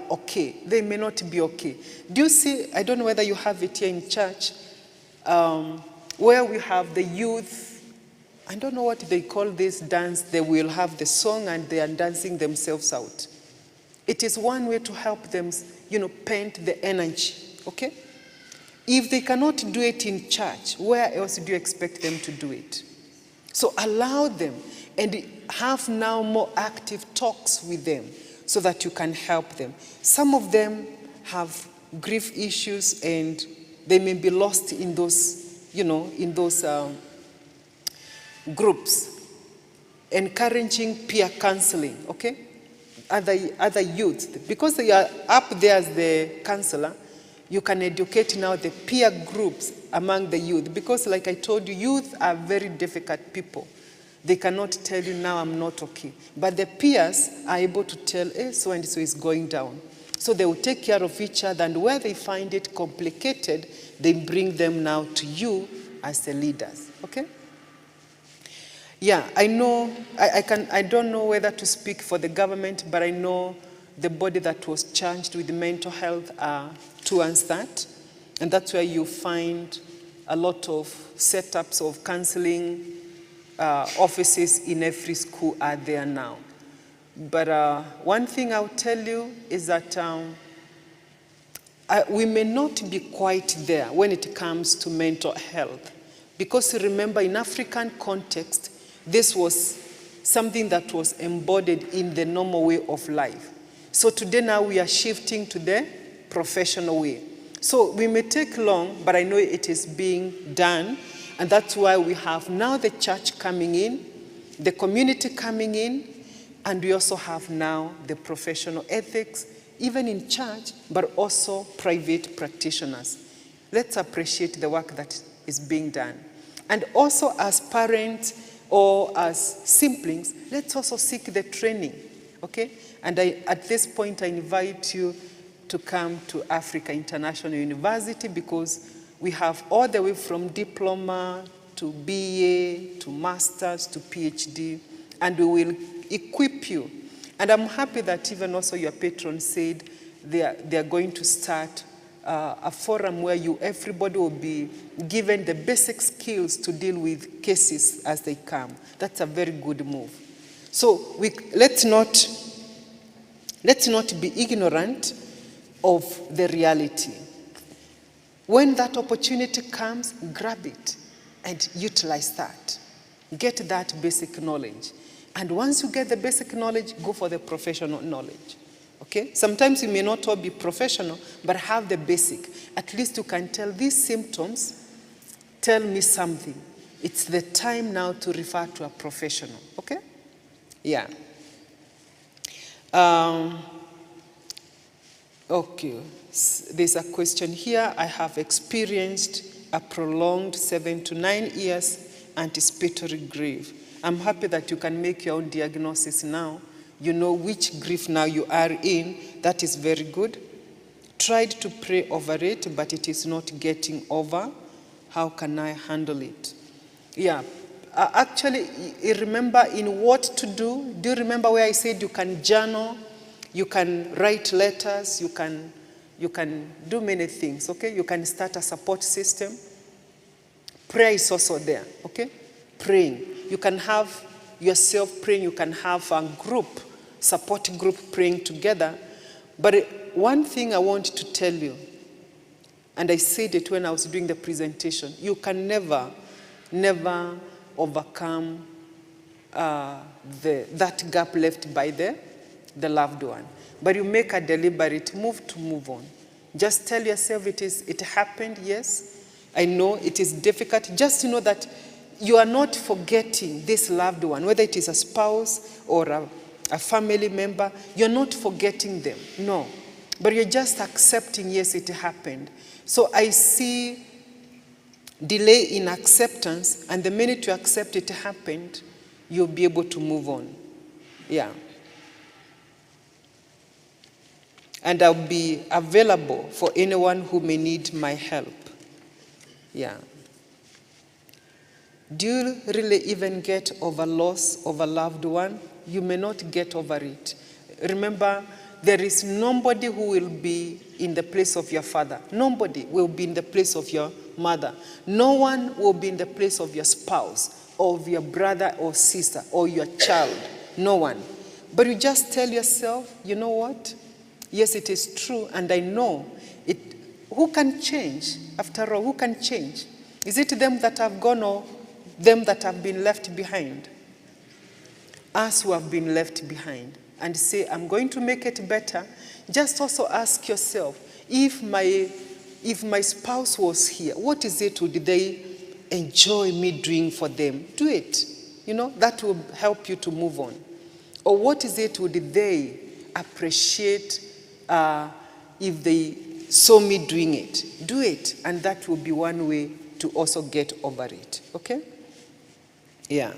okay. They may not be okay. Do you see, I don't know whether you have it here in church, where we have the youth, I don't know what they call this dance, they will have the song and they are dancing themselves out. It is one way to help them, paint the energy, okay? If they cannot do it in church, where else do you expect them to do it? So allow them and have now more active talks with them so that you can help them. Some of them have grief issues and they may be lost in those, groups. Encouraging peer counseling, okay? Other youth, because they are up there as the counselor, you can educate now the peer groups among the youth. Because like I told you, youth are very difficult people. They cannot tell you, now I'm not okay. But the peers are able to tell, so-and-so is going down. So they will take care of each other, and where they find it complicated, they bring them now to you as the leaders, okay? Yeah, I know, I don't know whether to speak for the government, but I know the body that was charged with mental health towards that. And that's where you find a lot of setups of counseling offices in every school are there now. But one thing I'll tell you is that we may not be quite there when it comes to mental health. Because remember, in African context, this was something that was embodied in the normal way of life. So today now we are shifting to the professional way. So we may take long, but I know it is being done. And that's why we have now the church coming in, the community coming in, and we also have now the professional ethics, even in church, but also private practitioners. Let's appreciate the work that is being done. And also as parents or as siblings, let's also seek the training, okay? And at this point, I invite you to come to Africa International University, because we have all the way from diploma to BA to master's to PhD, and we will equip you. And I'm happy that even also your patron said they are going to start a forum where everybody will be given the basic skills to deal with cases as they come. That's a very good move. So let's not be ignorant of the reality. When that opportunity comes, grab it and utilize that. Get that basic knowledge. And once you get the basic knowledge, go for the professional knowledge. Okay? Sometimes you may not all be professional, but have the basic. At least you can tell these symptoms, tell me something. It's the time now to refer to a professional. Okay? Yeah. Okay. There's a question here. I have experienced a prolonged 7 to 9 years anticipatory grief. I'm happy that you can make your own diagnosis now. You know which grief now you are in. That is very good. Tried to pray over it, but it is not getting over. How can I handle it? Yeah. Actually, you remember in what to do? Do you remember where I said you can journal, you can write letters, you can do many things, okay? You can start a support system. Prayer is also there, okay? Praying. You can have yourself praying, you can have a group, support group praying together. But one thing I want to tell you, and I said it when I was doing the presentation, you can never overcome that gap left by the loved one. But you make a deliberate move to move on. Just tell yourself it happened, yes. I know it is difficult. Just know that you are not forgetting this loved one, whether it is a spouse or a family member, you're not forgetting them, no. But you're just accepting, yes, it happened. So I see delay in acceptance, and the minute you accept it happened, you'll be able to move on. Yeah. And I'll be available for anyone who may need my help. Yeah. Do you really even get over loss of a loved one? You may not get over it. Remember, there is nobody who will be in the place of your father. Nobody will be in the place of your mother. No one will be in the place of your spouse, or of your brother or sister, or your child. No one. But you just tell yourself, you know what? Yes, it is true, and I know it. Who can change? After all, who can change? Is it them that have gone, or them that have been left behind? Us who have been left behind. And say, I'm going to make it better. Just also ask yourself, if my spouse was here, what is it would they enjoy me doing for them? Do it. You know, that will help you to move on. Or what is it would they appreciate if they saw me doing it? Do it. And that will be one way to also get over it. Okay? Yeah.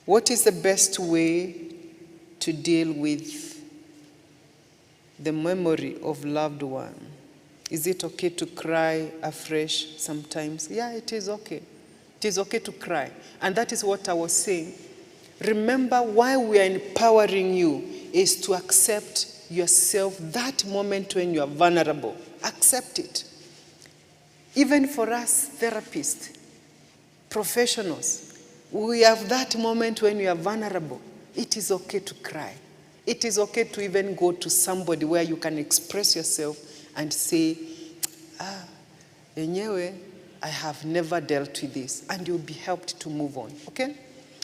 What is the best way to deal with the memory of loved one? Is it okay to cry afresh sometimes? Yeah, it is okay. It is okay to cry. And that is what I was saying. Remember, why we are empowering you is to accept yourself that moment when you are vulnerable. Accept it. Even for us, therapists, professionals, we have that moment when you are vulnerable. It is okay to cry. It is okay to even go to somebody where you can express yourself and say, enyewe, I have never dealt with this, and you'll be helped to move on, okay?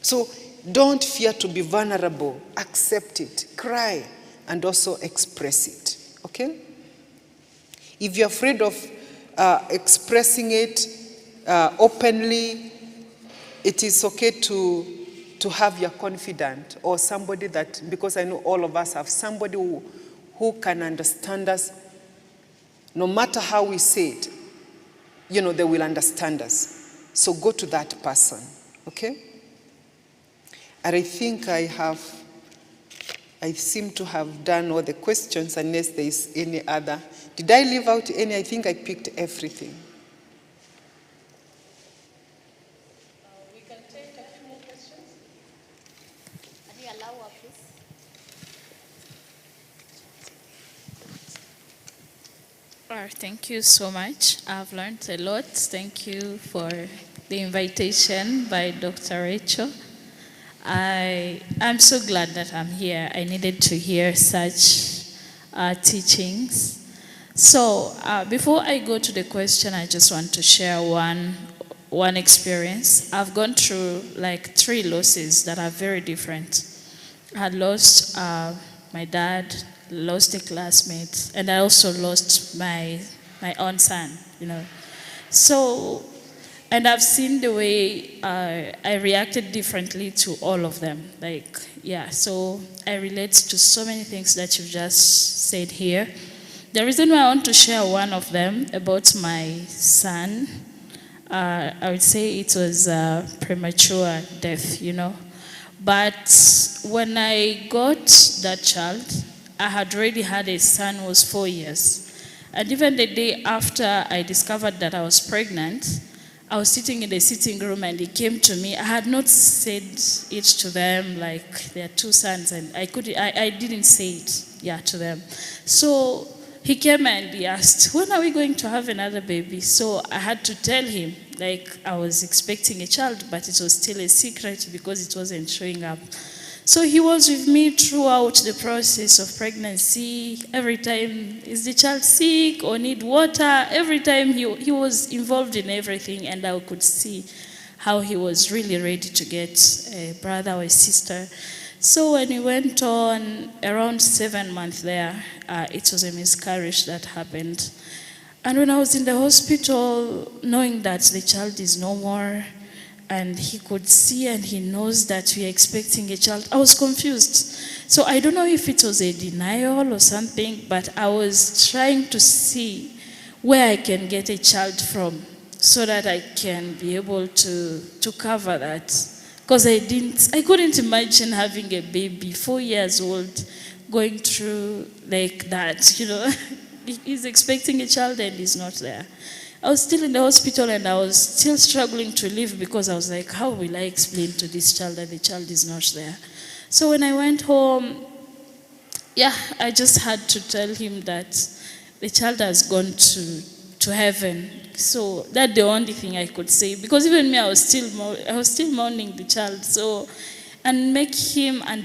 So don't fear to be vulnerable. Accept it, cry, and also express it, okay? If you're afraid of expressing it openly, it is okay to have your confidant or somebody that, because I know all of us have somebody who can understand us. No matter how we say it, you know, they will understand us. So go to that person, okay? And I think I seem to have done all the questions unless there is any other. Did I leave out any? I think I picked everything. We can take a few more questions. Can you allow us, please? Thank you so much. I've learned a lot. Thank you for the invitation by Dr. Rachel. I'm so glad that I'm here. I needed to hear such teachings. So before I go to the question, I just want to share one experience. I've gone through like 3 losses that are very different. I had lost my dad, lost a classmate, and I also lost my own son, you know. So, and I've seen the way I reacted differently to all of them. Like, yeah, so I relate to so many things that you've just said here. The reason why I want to share one of them about my son, I would say it was premature death, you know. But when I got that child, I had already had a son who was 4 years. And even the day after I discovered that I was pregnant, I was sitting in the sitting room and he came to me. I had not said it to them, like there are 2 sons, and I didn't say it, to them. So he came and he asked, when are we going to have another baby? So I had to tell him, like I was expecting a child, but it was still a secret because it wasn't showing up. So he was with me throughout the process of pregnancy. Every time, is the child sick or need water? Every time he was involved in everything, and I could see how he was really ready to get a brother or a sister. So when we went on around 7 months there, it was a miscarriage that happened. And when I was in the hospital, knowing that the child is no more, and he could see and he knows that we are expecting a child, I was confused. So I don't know if it was a denial or something, but I was trying to see where I can get a child from so that I can be able to cover that. Because I couldn't imagine having a baby, 4 years old, going through like that, He's expecting a child and he's not there. I was still in the hospital and I was still struggling to live because I was like, how will I explain to this child that the child is not there? So when I went home, I just had to tell him that the child has gone to heaven. So that's the only thing I could say, because even me, I was still mourning the child. So, and make him understand